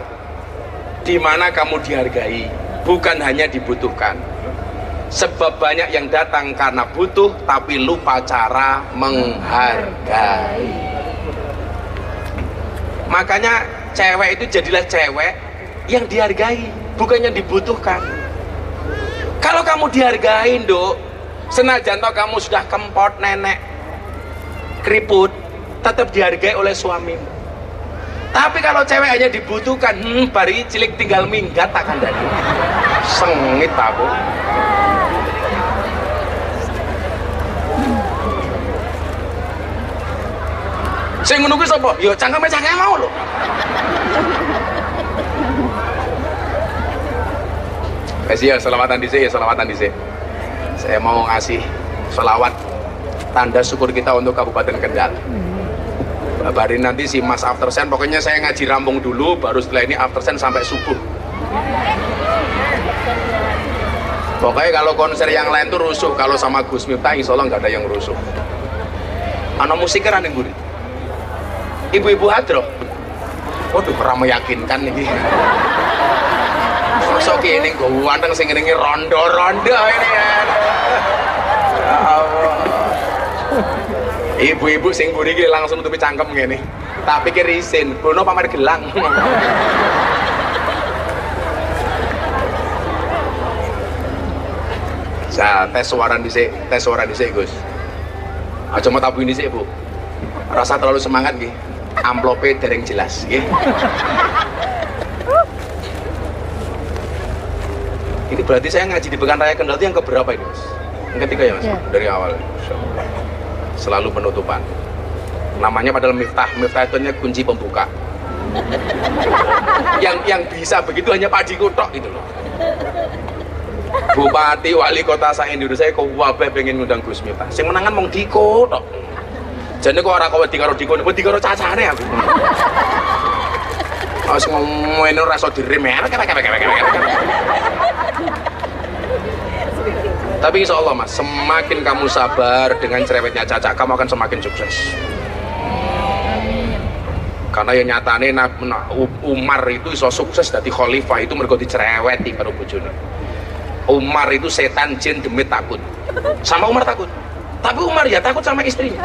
di mana kamu dihargai, bukan hanya dibutuhkan. Sebab banyak yang datang karena butuh tapi lupa cara menghargai. Makanya cewek itu jadilah cewek yang dihargai, bukan yang dibutuhkan. Kalau kamu dihargai, Nduk, senajan toh kamu sudah kempot, nenek, keriput, tetap dihargai oleh suamimu. Tapi kalau cewek hanya dibutuhkan, bari cilik tinggal minggat takkan dari. Sengit aku. Saya menunggu sapa? Yo cangkeme mau lho. Ya, selawatan dhisik ya, selawatan dhisik. Saya mau ngasih selawat tanda syukur kita untuk Kabupaten Kendal. Kabarin nanti si Mas Aftersen, pokoknya saya ngaji rampung dulu, baru setelah ini Aftersen sampai subuh. Pokoknya kalau konser yang lain tuh rusuh, kalau sama Gus Miftah insya Allah nggak ada yang rusuh. Ana musiknya ning mburi. Ibu-ibu hadroh. Waduh, ora meyakinkan iki. Mosok kene nggo wanteng sing ngene rondo-rondo ini ya. Ya Allah. Ibu-ibu sing mburi iki langsung nutupi cangkem ngene. Tak pikir isin, Bruno pamer gelang. Tes suara dhisik, Gus. Aja mau tabuhin dhisik, Bu. Rasa terlalu semangat nggih. Amplope dereng jelas, nggih. Ini berarti saya ngaji di Pekan Raya Kendal itu yang keberapa ini, Mas? Yang ketiga ya, Mas? Yeah. Dari awal. Selalu penutupan. Namanya padahal miftah itu hanya kunci pembuka. yang bisa begitu hanya Pak Diko tok gitu loh. Bupati, wali kota se-Indonesia kok wabah pengen ngundang Gus Miftah. Sing menangan mong Diko tok. Jane kok ora wedi karo Diko, wedi karo cacane aku. Wis ngomongin ora iso direm. Tapi insya Allah Mas, semakin kamu sabar dengan cerewetnya Caca, kamu akan semakin sukses. Karena yang nyatane Umar itu iso sukses dadi khalifah itu mergo dicereweti karo bojone. Umar itu setan jin demit takut. Sama Umar takut. Tapi Umar ya takut sama istrinya.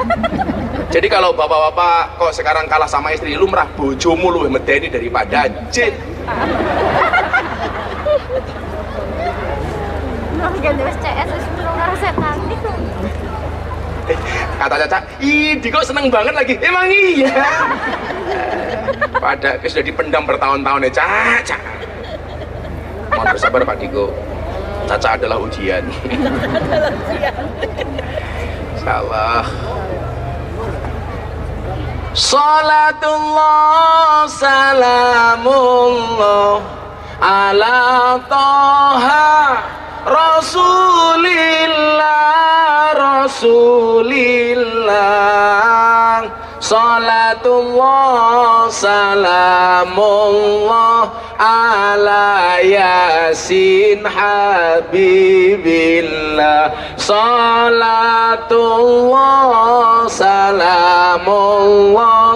Jadi kalau bapak-bapak kok sekarang kalah sama istri, lumrah bojomu luwih medeni daripada jin. Kata Caca, ih Diko seneng banget lagi. Emang iya. Pada sudah dipendam bertahun-tahun ya Caca. Mohon bersabar Pak Diko. Caca adalah ujian. Salah. Salatullah salamullah ala toha Rasulillah salatullah salamullah ala yasin habibillah salatullah salamullah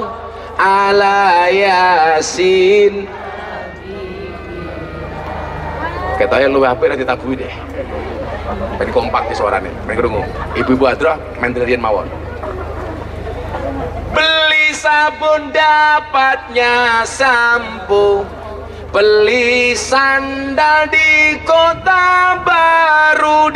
ala yasin. Ketanya lu HP nanti tabui deh. Ben kompak di suaranya. Men krungu. Ibu-ibu Adra mentelian mawon. Beli sabun dapatnya sampo. Beli sandal di kota baru.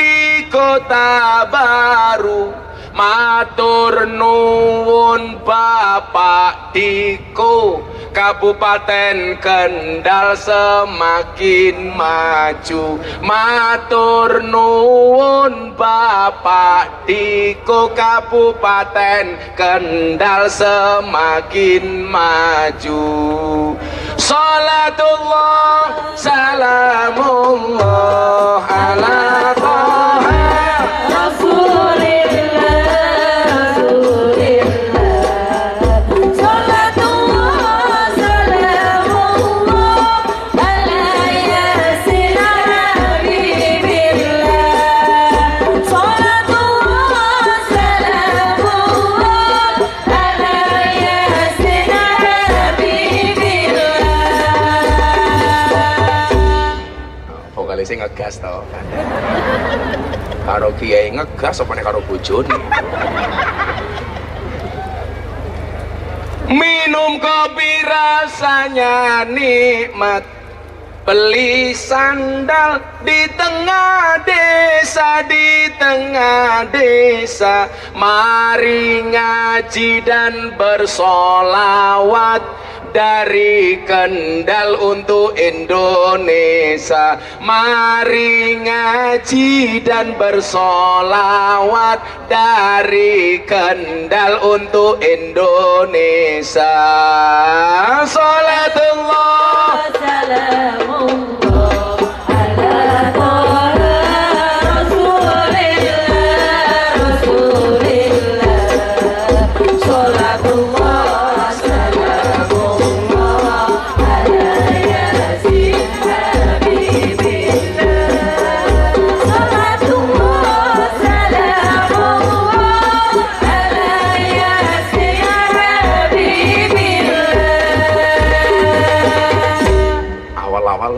Matur nuwun Bapak Diko, Kabupaten Kendal semakin maju. Matur nuwun Bapak Diko, Kabupaten Kendal semakin maju. Salatullah salamullah ala toha sing ngegas to. Karo kiai ngegas opane karo bojone. Minum kopi rasanya nikmat. Beli sandal di tengah desa, mari ngaji dan bersolawat. Dari Kendal untuk Indonesia, mari ngaji dan bersolawat. Dari Kendal untuk Indonesia. Salatullah salamullah ala Rasulillah.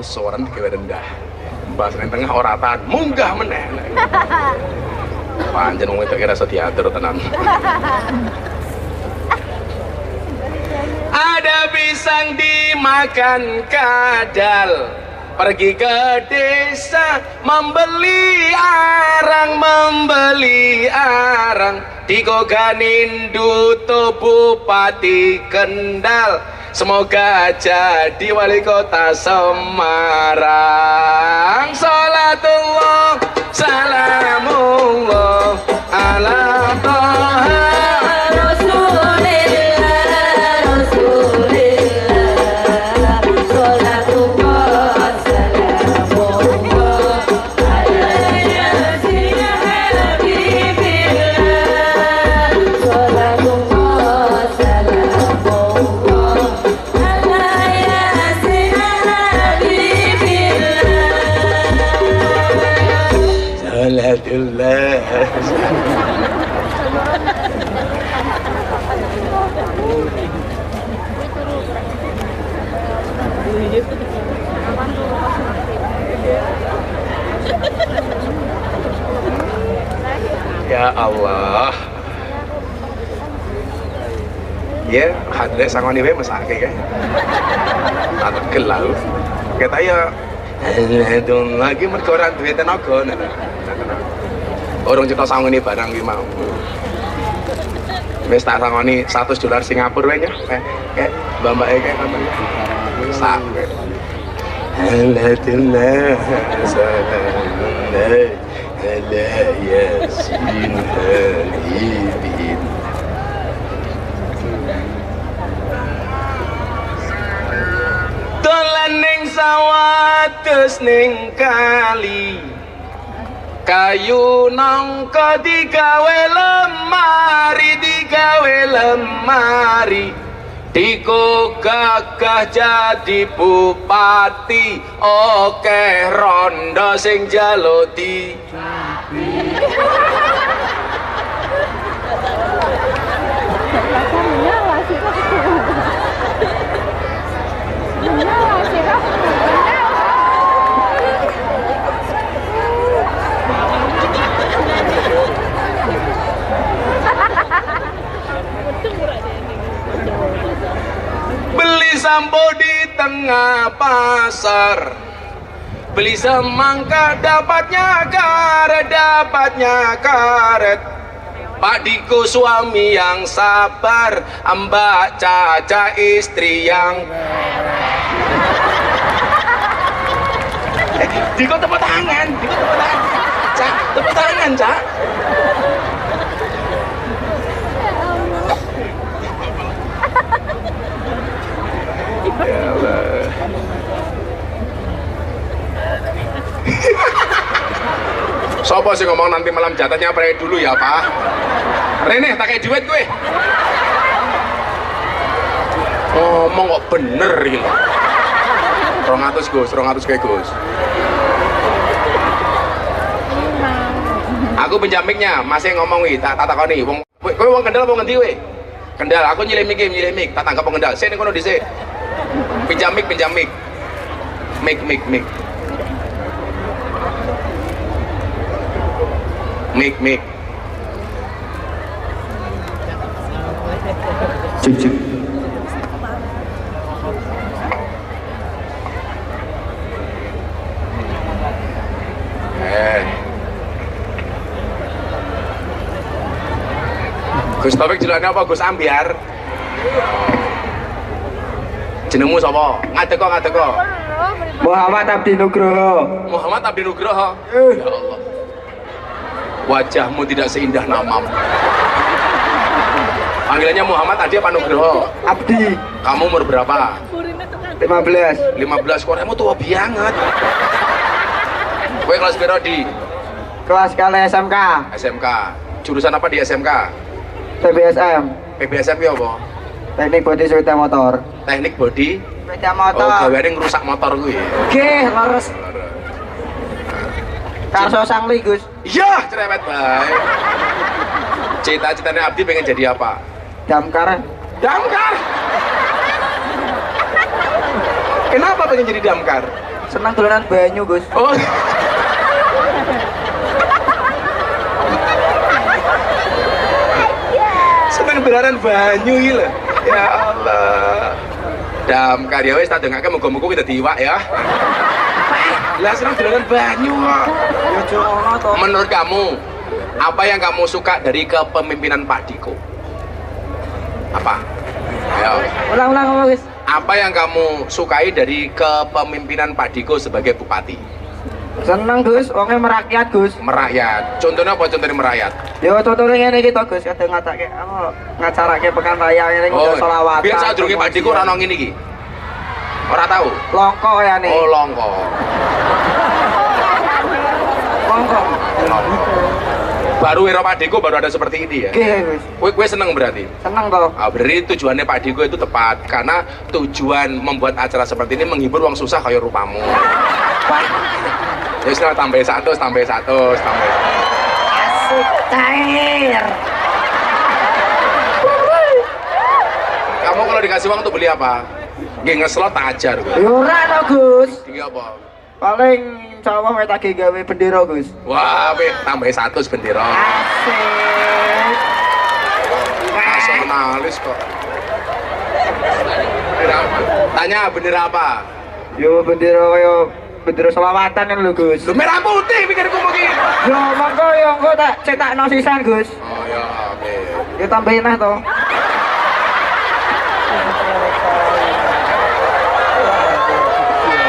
lesoran digawe rendah. Pas ning tengah ora tahan, munggah meneh. Pancen wong wedok rasa diatur tenan. Ada pisang dimakan kadal, pergi ke desa membeli arang digoganin duto Bupati Kendal, semoga jadi wali kota Semarang. Salatullah salamullah ala Toha Ya Allah. Ya, hadre sangoni wae mesake kan. Atau gelau. Kata ya itu lagi mergo ora duwe tenaga. Orang cerita sangoni barang ki mau. Wis tak sangoni $100 Singapura wae nya. Kayak mbak-mbake kayak ngono. Sak. Alhamdulillah. Salam. Ala yasin halibin. Dolan ning sawah terus ning kali, kayu nangka digawe lemari, Diko gagah jadi bupati, oke rondo sing jaloti. Beli sampo di tengah pasar, beli semangka dapatnya karet. Pak Diko suami yang sabar, Mbak Caca istri yang Diko tepuk tangan, Cak, tepuk tangan, Cak. Ya Allah. Sopo sih ngomong nanti malam jatahnya pray dulu ya Pak. Rene tak kayak duit gue. Ngomong kok bener gitu. 200 Gus, 200 kayak Gus. Aku penjamiknya masih ngomong wi, tak takoni wong kowe wong Kendal apa ngendi we? Kendal, aku nyilih mik, tak tangkap pengendal. Sini kono dhisik. Pinjamik. Mik. Cuk. Gus Taufik jelane apa Gus Ambiar? Jenengmu sapa? Ngadeko. Muhammad Abdi Nugroho. Muhammad Abdi Nugroho. Ya Allah. Wajahmu tidak seindah namamu. Panggilannya Muhammad Adi apa Nugroho? Abdi. Kamu umur berapa? 15. 15. Kok kamu tua banget. Kowe kelas piro di? Kelas kali SMK. SMK. Jurusan apa di SMK? PBSM. PBSM ya apa? Teknik bodi sepeda motor. Teknik bodi Sepeda motor. Oh, gaweane ngrusak motor kuwi. Nggih, leres. Karso sangli, Gus. Iya, cerewet bae. Cita-citanya Abdi pengen jadi apa? Damkar. Damkar. Kenapa pengen jadi damkar? Senang dolanan banyu, Gus. Oh. Seneng dolanan banyu iki lho. Ya Allah. Dam karya wis tak dengake muga-muga kita diwak ya. Lah seneng dolanan banyu kok. Ya jono to. Menurut kamu, apa yang kamu suka dari kepemimpinan Pak Diko? Apa? Ayo. Ulang-ulang ngomong, Gus. Apa yang kamu sukai dari kepemimpinan Pak Diko sebagai bupati? Seneng, Gus. Wonge merakyat, Gus. Merakyat. Contohnya apa contohnya merakyat? Yo contohnya ngene iki to, Gus. Kadang ngatake ngacarake pekan raya ngene iki selawatan. Biar sadurunge Pak Diko ora ono ngene iki. Ora tahu? Longko ya nih. Oh, longko. Longko. Baru era Pak Diko baru ada seperti ini ya. Oke, Gus. Kue seneng berarti? Seneng toh. Berarti tujuannya Pak Diko itu tepat karena tujuan membuat acara seperti ini menghibur wong susah kayak rupamu. Ya sudah tambah satu. Asik cair. Kamu kalau dikasih uang tuh beli apa? Nggih ngeslot tak ajar gue. Yo ora to, Gus. Iki apa? Paling cowok wis tak gawe bendera, Gus. Wah, tambah satu bendera. Asik. Nasionalis kok. Bendera apa? Tanya bendera apa? Yo bendera kaya bendera selawatan kan lho, Gus. Lu merah putih pikirku mungkin. Yo monggo yo engko tak cetakno sisan, Gus. Oh ya, oke. Yo tambahin nah to.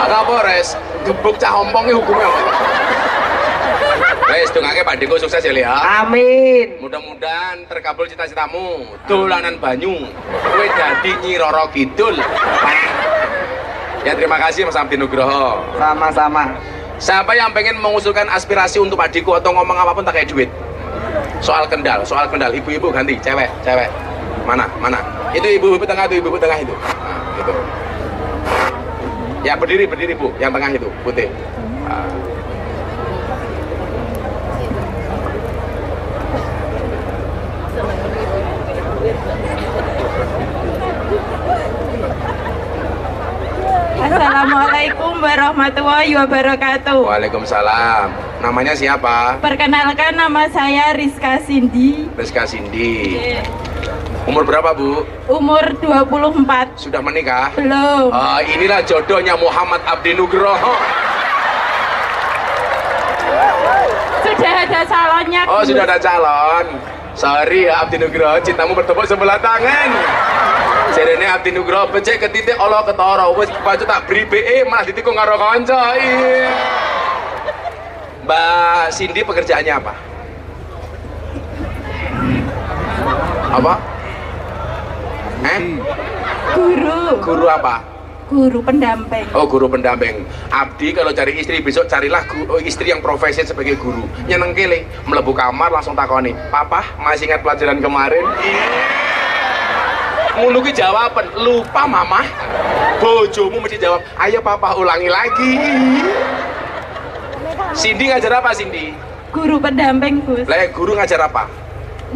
Agak Polres, gebuk cah ompong ini hukumnya apa? Wes, dongake Pak Diko sukses ya, Lia. Amin. Mudah-mudahan terkabul cita-citamu. Dolanan banyu, kowe dadi Nyi Roro Kidul. Ya terima kasih Mas Abdi Nugroho. Sama-sama. Siapa yang pengen mengusulkan aspirasi untuk Pak Diko atau ngomong apapun tak kayak duit? Soal kendal, ibu-ibu ganti, cewek. Mana? Itu ibu-ibu tengah itu. Nah, itu. Ya berdiri Bu, yang tengah itu putih. Nah. Assalamualaikum warahmatullahi wabarakatuh. Waalaikumsalam. Namanya siapa? Perkenalkan, nama saya Rizka Cindy. Rizka Cindy. Umur berapa Bu? Umur 24. Sudah menikah? Belum. Inilah jodohnya Muhammad Abdi Nugroho. Sudah ada calonnya. Oh, Gus. sudah ada calon. Sorry ya Abdi Nugroho, cintamu bertepuk sebelah tangan. Jarene Abdi Nugroho becek ke titik Allah ketara. Wis baju tak beri BE malah ditikung karo kanca. Mbak Cindy pekerjaannya apa? Apa? Guru apa? Guru pendamping. Oh, guru pendamping. Abdi kalau cari istri besok carilah istri yang profesi sebagai guru. Nyeneng kele, melebu kamar langsung takoni, "Papa, masih ingat pelajaran kemarin?" Ngono ki jawaban, lupa mama. Bojomu mesti jawab, "Ayo papa ulangi lagi." Cindy ngajar apa Cindy? Guru pendamping, Gus. Lah guru ngajar apa?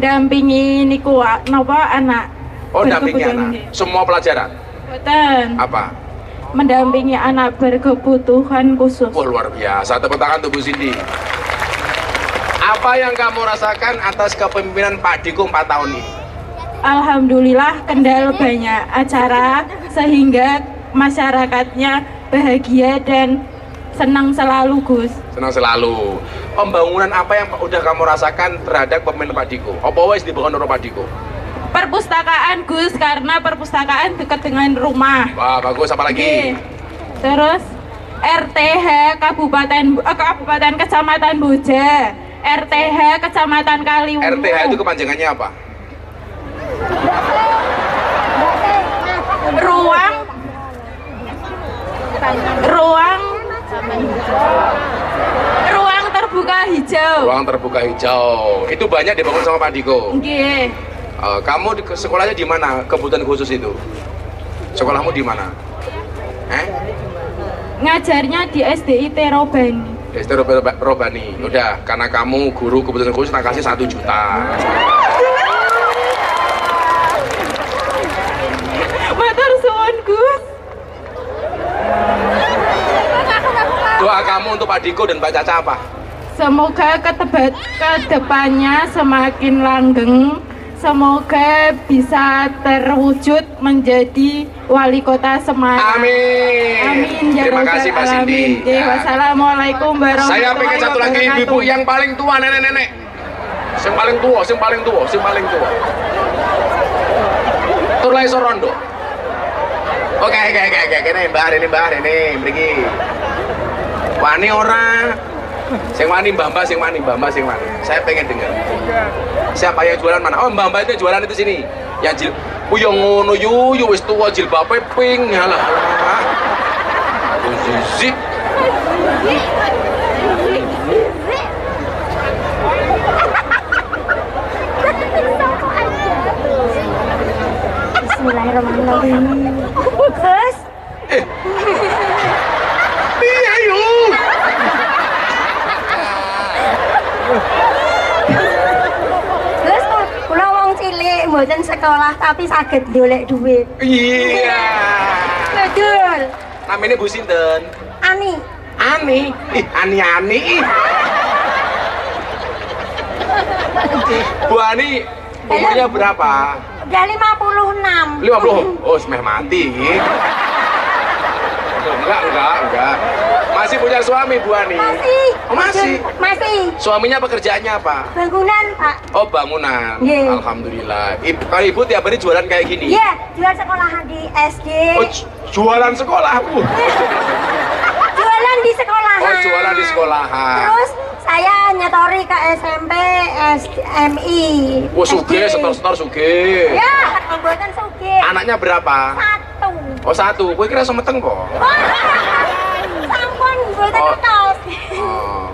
Dampingi niku napa anak. Oh, dampingi berkebutuhan anak. Semua pelajaran. Boten. Apa? Mendampingi anak berkebutuhan khusus. Wah, luar biasa. Tepuk tangan untuk Bu Cindy. Apa yang kamu rasakan atas kepemimpinan Pak Diko 4 tahun ini? Alhamdulillah Kendal banyak acara sehingga masyarakatnya bahagia dan senang selalu, Gus. Senang selalu. Pembangunan apa yang udah kamu rasakan terhadap pemimpinan Pak Diko? Apa wis dibangun oleh Pak Diko? Perpustakaan, Gus, karena perpustakaan dekat dengan rumah. Wah, bagus. Apa lagi? Terus RTH Kabupaten Kecamatan Boja, RTH Kecamatan Kaliwungu. RTH itu kepanjangannya apa? Ruang terbuka hijau. Ruang terbuka hijau. Itu banyak dibangun sama Pak Diko. Nggih. Kamu sekolahnya di mana? Kebutuhan khusus itu. Sekolahmu di mana? Ngajarnya di SDIT Robani. SD Robani. Udah, karena kamu guru kebutuhan khusus, tak kasih 1 juta. Matur suwun, Gus. Doamu untuk Pak Diko dan Mbak Caca apa? Semoga kedepannya semakin langgeng. Semoga bisa terwujud menjadi wali kota Semarang. Amin. Amin. Ya Terima Rabbal kasih Pak Alamin. Cindy. Oke, wassalamualaikum warahmatullahi Saya pengen satu lagi wabarakatuh. ibu yang paling tua, nenek-nenek. Yang paling tua, yang paling tua, yang paling tua. Turlai Sorondo. Oke, ini mbak ini, pergi. Wani orang. Sing wani mbah-mbah, sing wani. Saya pengen dengar. Siapa yang jualan mana? Oh, mbah-mbah itu jualan itu sini. Yang yang ngono yu wis tuwa jilbabe pink. Halah. Aduh zizik. Bismillahirrahmanirrahim. Gus, Piye yu? Gus, kula wong cilik mboten sekolah tapi saged golek duit. Iya. Betul. Namanya Bu Sinten? Ani, Ani. Ani. Bu Ani, umurnya berapa? udah 56. 50. Oh, semeh mati. Enggak. Masih punya suami Bu Ani? Masih. Oh, masih. Masih. Suaminya pekerjaannya apa? Bangunan, Pak. Oh, bangunan. Iya. Alhamdulillah. Kalau ibu tiap hari jualan kayak gini? Iya, jual sekolahan di SD. Oh, jualan sekolah. Jualan di sekolahan. Oh, jualan di sekolahan. Terus saya nyetori ke SMP, SMI. Oh, suge, SD. setor suge. Ya, pembuatan suge. Anaknya berapa? Satu. Oh, satu. Gue kira semeteng kok. Sampun, buatan Oh. tos. Oh.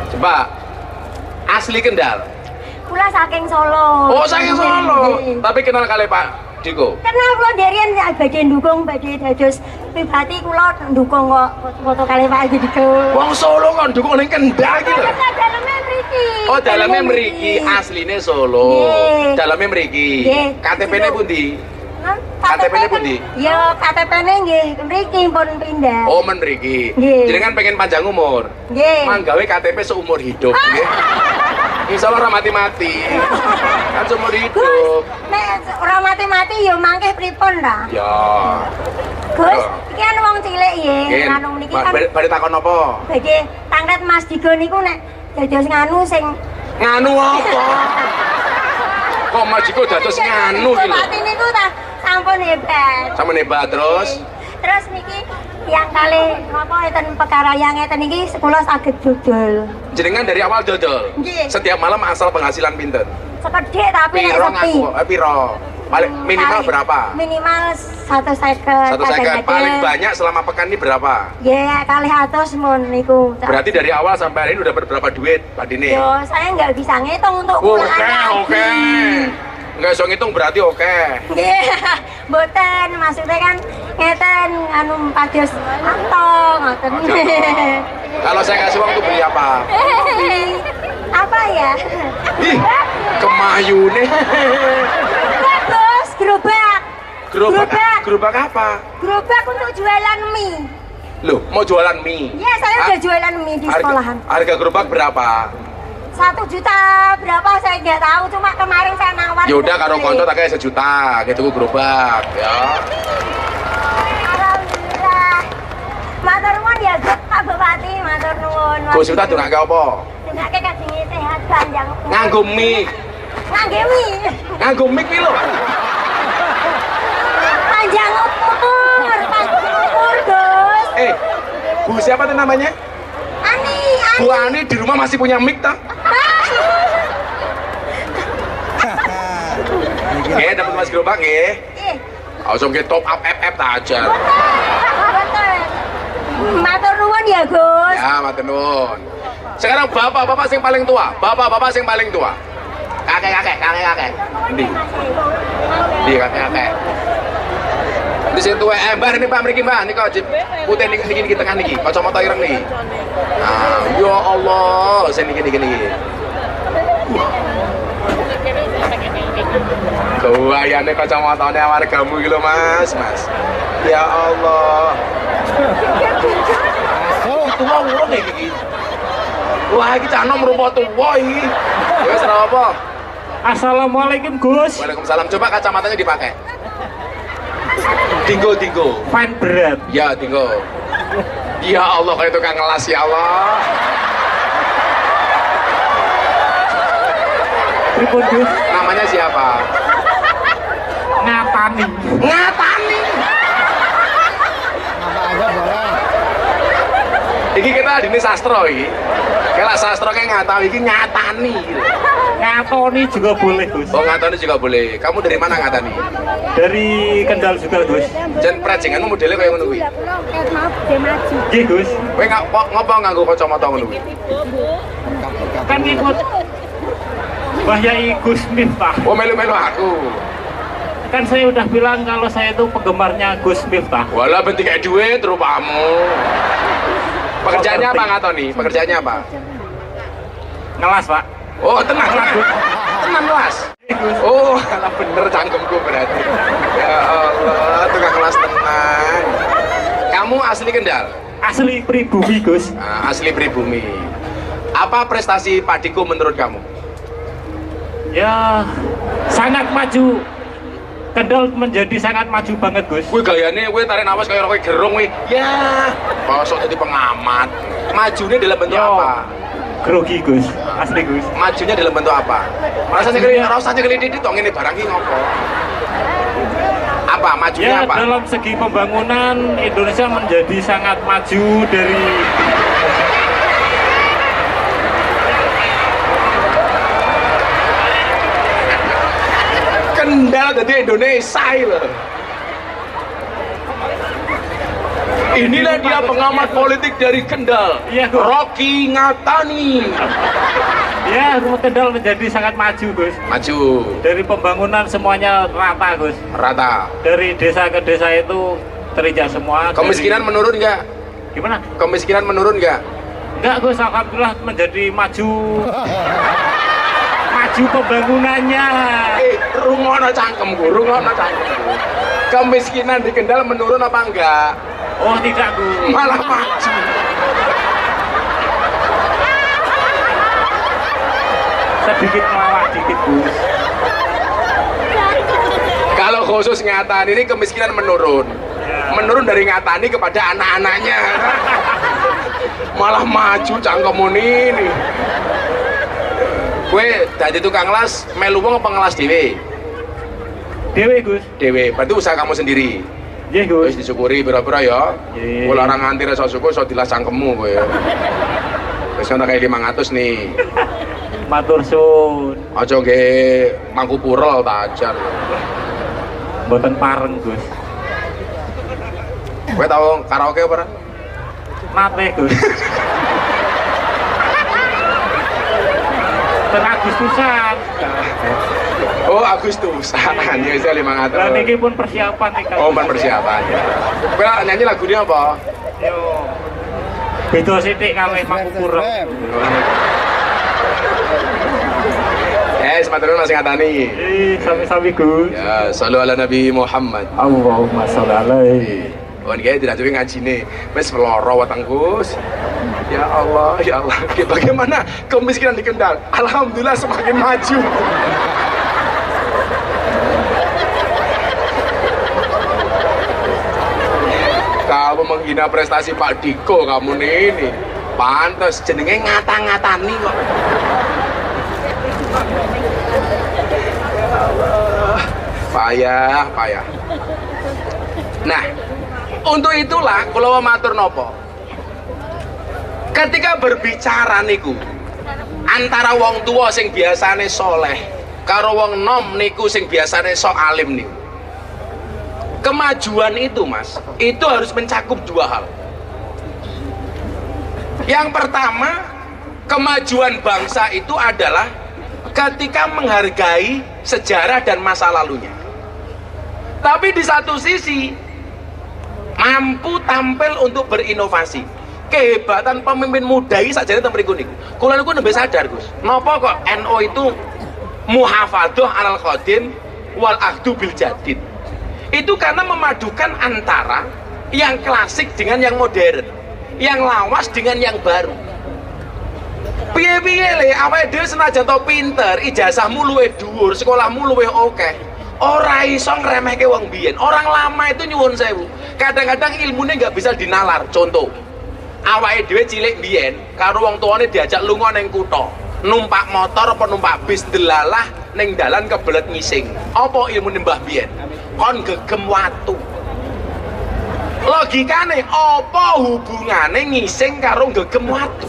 Coba asli Kendal. Kula saking Solo. Oh, saya Solo. Nggih. Tapi kenal kali Pak Diko. Kenal kula derian badhe ndukung badhe dados pribadi kula ndukung kok foto kali Pak Diko. Wong Solo kan dukung ning Kendal gitu. Dalamnya mriki. Oh, dalamnya mriki, asline Solo. Nggih. Dalamnya mriki. Nggih. KTP-ne pundi? KTP-ne pundi? Ya, KTP-ne nggih mriki pun pindah. Oh, men mriki. Nggih. Jenengan pengen panjang umur. Nggih. Manggawe KTP seumur hidup, nggih. Insya Allah ora mati-mati. Kan seumur Gus, hidup. nek ora mati-mati ya mangke pripun ta? Ya. Gus, iki kan wong cilik nggih, Nggih. nganu niki kan Bari takon apa? badhe tanglet Mas Digo niku nek dados nganu sing Nganu apa? Kok Mas Diko dados nganu iki lho. Mati niku ta sampun hebat. Sama hebat terus. Terus niki yang kali napa enten perkara yang ngeten iki sekolah saged jujul. Jenengan dari awal dodol. Nggih. Setiap malam asal penghasilan pinten? Sekedhik tapi nek Piro sepi. ngaku? Piro? Paling minimal Paling- berapa? Minimal 150. 150. Paling banyak selama pekan ini berapa? Ya, kali atus mun niku. Berarti dari awal sampai hari ini udah dapat berapa duit, Pak Dini? Yo, saya nggak bisa ngitung untuk Oke, anak. oke. Nggak bisa ngitung berarti oke. Nggih, mboten maksudnya kan ngeten anu pados antong ngoten. Kalau saya kasih uang tuh beli apa? Apa ya? Ih, kemayune. Bagus, gerobak. Gerobak apa? Gerobak untuk jualan mie. Loh, mau jualan mie? Ya, saya udah jualan mie di sekolahan. Harga gerobak berapa? 1 juta berapa saya nggak tahu, cuma kemarin saya nawar. Ya udah karo beli. konco tak kayak 1 juta, gitu gerobak ya. Alhamdulillah. Matur nuwun ya Pak Bupati, matur nuwun. Gus kita durake apa? Dengake kadinge sehat panjang. Nganggo mie. Ngangge mie. Nganggo mie ki lho. Panjang umur, Gus. Bu siapa tuh namanya? Ani. Bu Ani di rumah masih punya mic tak? Nggih, dapat mas gerobak nggih. Ih, Langsung ke top up FF tak aja. betul. Matur nuwun ya, Gus. Ya, matur nuwun. Sekarang bapak-bapak yang paling tua. Bapak-bapak yang paling tua. Kakek. Di kakek. Di situ Mbak ini Pak mriki Mbak nika putih niki tengah niki. Kacamata ireng niki. Nah, ya Allah, sing niki. Gawayane kacamatane wargamu iki lho Mas. Ya Allah. tuwa urung iki. Wah, iki cah nom rupa tuwa iki. Ya wis ora apa. Assalamualaikum Gus. Waalaikumsalam. Coba kacamatanya dipakai. Tinggo. Fine berat. Ya, tinggo. Ya Allah, kayak tukang ngelas ya Allah. Pripun Gus? Namanya siapa? Ngatani. Ngatani. Iki kita dini sastra iki. Kalau sastra kayak ngatani, iki nyatani. Ngatoni juga boleh Gus. Oh, ngatani juga boleh. Kamu dari mana ngatani? Dari Kendal juga Gus. Jan prejenganmu modelnya kayak ngono kuwi. Nggih Gus. Kowe ngopo nganggo kacamata ngono kuwi? Kan ikut Mbah Yai Gus Miftah. Oh, melu-melu aku. Kan saya udah bilang kalau saya itu penggemarnya Gus Miftah. Walah bentik kayak duit rupamu. Pekerjaannya apa ngatoni? Pekerjaannya apa? Ngelas Pak. Oh, tenang. Tenang, Mas. Oh, kalau bener cangkemku berarti. Ya Allah, tukang kelas tenang. Kamu asli Kendal? Asli pribumi Gus. Nah, asli pribumi. Apa prestasi Pak Diko menurut kamu? Ya sangat maju. Kendal menjadi sangat maju banget Gus. Gue gayane, gue tarik nafas kayak orang gerung, gue. Ya, masuk jadi pengamat. Majunya dalam bentuk apa? Grogi Gus, asli Gus. Majunya dalam bentuk apa? Rasanya geli titik, tong ini barang ini ngopo? Apa? Majunya Ya apa? dalam segi pembangunan Indonesia menjadi sangat maju dari Kendal dari Indonesia loh. Inilah dia pengamat politik dari Kendal. Iya, Gus. Rocky Ngatani. ya rumah Kendal menjadi sangat maju Gus. Maju. Dari pembangunan semuanya rata Gus. Rata. Dari desa ke desa itu terinjak semua. Kemiskinan menurun nggak? Gimana? Kemiskinan menurun nggak? Enggak Gus, alhamdulillah menjadi maju. Maju pembangunannya. Rungono cangkemku. Kemiskinan di Kendal menurun apa enggak? Oh tidak Gus. Malah maju. Sedikit melawak dikit Gus. Kalau khusus Ngatani ini kemiskinan menurun. Menurun dari Ngatani kepada anak-anaknya. Malah maju cangkemmu ini. Kue dadi tukang las, melu wong apa ngelas dhewe? Dewe Gus. Dhewe, berarti usaha kamu sendiri. Nggih Gus. Wis disyukuri pira-pira ya. Nggih. Kula ora nganti rasa syukur iso dilas cangkemmu kowe. Wis ana kayak 500 nih. Matur suwun. Aja nggih mangku pura tak ajar. Mboten pareng Gus. Kowe tau karaoke apa ora? Nate Gus. Ten Agustusan. Oh, Agustusan. Ya wis 500. Lah niki pun persiapan nih kan. Oh, ban persiapan. Kowe nyanyi lagunya apa? Yo. Beda sithik kalih Mangkupura. Matur nuwun Mas Ngatani. Sami-sami Gus. Ya, shallu ala Nabi Muhammad. Allahumma sholli alaihi. Oh, niki dilanjutke ngajine. Wis loro weteng Gus. Ya Allah, ya Allah. Oke, bagaimana kemiskinan di Kendal? Alhamdulillah semakin maju. Kamu menghina prestasi Pak Diko kamu ini. Pantes jenenge ngata-ngatani kok. Ya Allah. Payah. Nah, untuk itulah kula matur nopo. Ketika berbicara niku antara wong tua sing biasane soleh karo wong nom niku sing biasane sok alim niku, kemajuan itu Mas, itu harus mencakup dua hal. Yang pertama, kemajuan bangsa itu adalah ketika menghargai sejarah dan masa lalunya, tapi di satu sisi mampu tampil untuk berinovasi. Kehebatan pemimpin muda ini saja teng mriku niku. Kula niku nembe sadar, Gus. Napa kok NU itu muhafadzah alal qadim wal ahdu bil jadid. Itu karena memadukan antara yang klasik dengan yang modern. yang lawas dengan yang baru. Piye-piye le awake dhewe senajan to pinter, ijazahmu luwih dhuwur, sekolahmu luwih akeh, ora iso ngremehke wong biyen. Orang lama itu nyuwun sewu, kadang-kadang ilmune nggak bisa dinalar. Contoh, awake dhewe cilik biyen karo wong tuane diajak lunga ning kutha, numpak motor apa numpak bis delalah ning dalan kebelet ngising. Apa ilmune mbah biyen? Kon gegem watu. Logikane apa hubungane ngising karo gegem watu?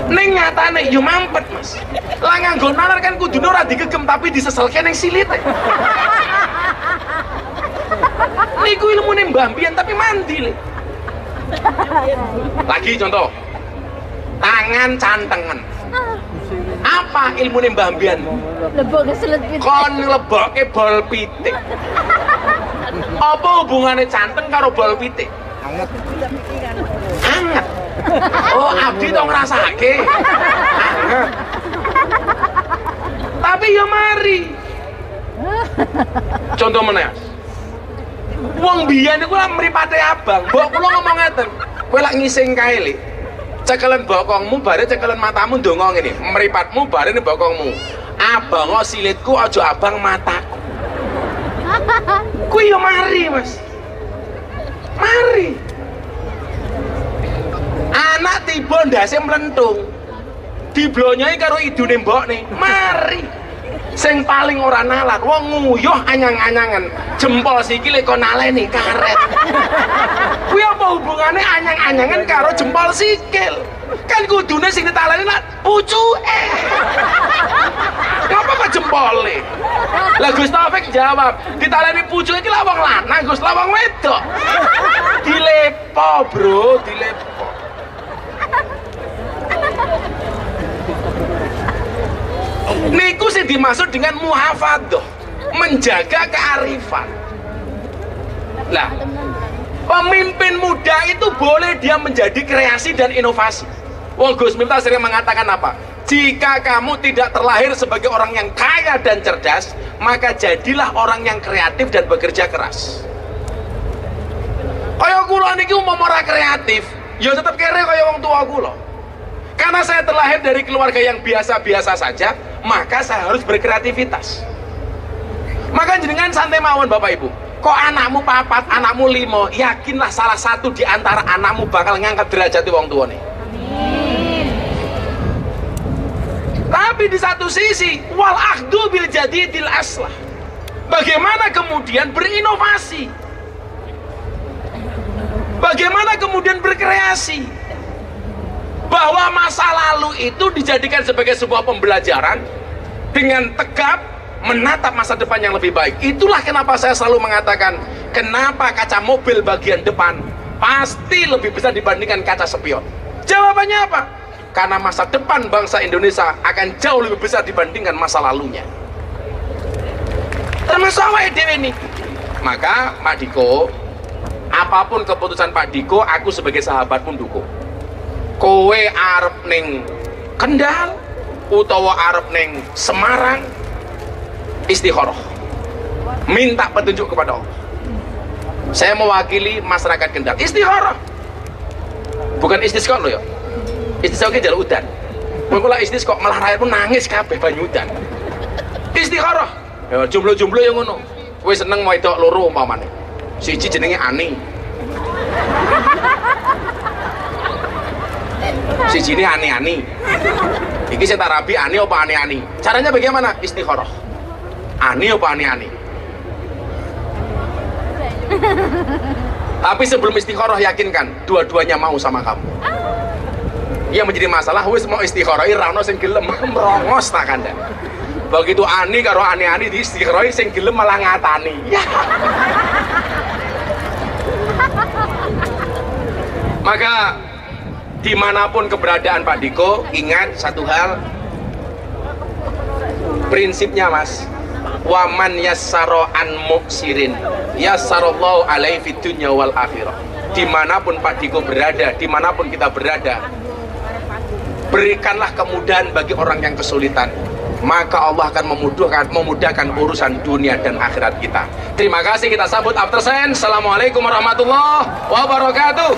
Ning nyatane yo mampet, Mas. Lah nganggo nalar kan kudune ora digegem tapi diseselke ning silite. Niku ilmune mbah biyen tapi mandi le. Lagi contoh, tangan cantengen. Apa ilmune mbah biyen? Lebok keselet pitik. Kon lebokke bol pitik. Apa hubungannya canteng karo bol pitik? Anget. Oh, abdi tau ngrasake. Anget. Tapi ya mari. Contoh meneh. Wong biyen iku lak mripate abang. Mbok kula ngomong ngeten. Kowe lak ngising kae le. Cekelen bokongmu bare cekelen matamu ndonga ngene. Mripatmu bare ning bokongmu. Abang silitku aja abang mataku. Kuwi yo mari, Mas. Mari. Anak tiba ndase mlentung. Diblonyoi karo idune mbokne. Mari. Sing paling ora nalar, wong nguyuh anyang-anyangan. Jempol sikile kok naleni karet. Kuwi apa hubungane anyang-anyangan karo jempol sikil? Kan kudune sing ditaleni lak pucuke. Ngapa kok jempole? Lah Gus Taufik jawab, ditaleni pucuke iki lak wong lanang, Gus, lak wong wedok. Dilepo, Bro, dilepo. Niku sih dimaksud dengan muhafadzah, menjaga kearifan. Lah, pemimpin muda itu boleh dia menjadi kreasi dan inovasi. Wong Gus Miftah sering mengatakan apa? Jika kamu tidak terlahir sebagai orang yang kaya dan cerdas, maka jadilah orang yang kreatif dan bekerja keras. Kaya kula niki umpama ora kreatif, ya tetep kere kaya wong tua kula. Karena saya terlahir dari keluarga yang biasa-biasa saja, maka saya harus berkreativitas. Maka jenengan santai mawon Bapak Ibu. Kok anakmu 4, anakmu 5, yakinlah salah satu di antara anakmu bakal ngangkat derajat wong tuane. Amin. Tapi di satu sisi, wal akhdu bil jadidil aslah. Bagaimana kemudian berinovasi? Bagaimana kemudian berkreasi? Bahwa masa lalu itu dijadikan sebagai sebuah pembelajaran dengan tegap menatap masa depan yang lebih baik. Itulah kenapa saya selalu mengatakan, kenapa kaca mobil bagian depan pasti lebih besar dibandingkan kaca spion. Jawabannya apa? Karena masa depan bangsa Indonesia akan jauh lebih besar dibandingkan masa lalunya. Termasuk awake dhewe ini. Maka Pak Diko, apapun keputusan Pak Diko, aku sebagai sahabat pun dukung. Kowe arep ning Kendal utawa arep ning Semarang, istikharah, minta petunjuk kepada Allah. Saya mewakili masyarakat Kendal, istikharah, bukan istisqa loh ya. Istisqa ki jaluk udan. Mengko istisqa malah rakyat pun nangis kabeh banyu udan. Istikharah ya jomblo-jomblo yang ngono. Kowe seneng wedok loro umpamane, siji jenenge Ani, siji ini ani-ani. Iki saya tarabi ani apa ani-ani. Caranya bagaimana? Istikharah. Ani apa ani-ani. Tapi sebelum istikharah yakinkan dua-duanya mau sama kamu. Yang menjadi masalah wis mau istikharah ra ono sing gelem merongos tak kandha. Begitu ani karo ani-ani di istikharah sing gelem malah ngatani. Ya. Maka dimanapun keberadaan Pak Diko, ingat satu hal, prinsipnya Mas, waman yassaro an muksirin yassarallahu alaihi fid dunya wal akhirah. Dimanapun Pak Diko berada, dimanapun kita berada, berikanlah kemudahan bagi orang yang kesulitan, maka Allah akan memudahkan urusan dunia dan akhirat kita. Terima kasih, kita sambut after sen. Assalamualaikum warahmatullahi wabarakatuh.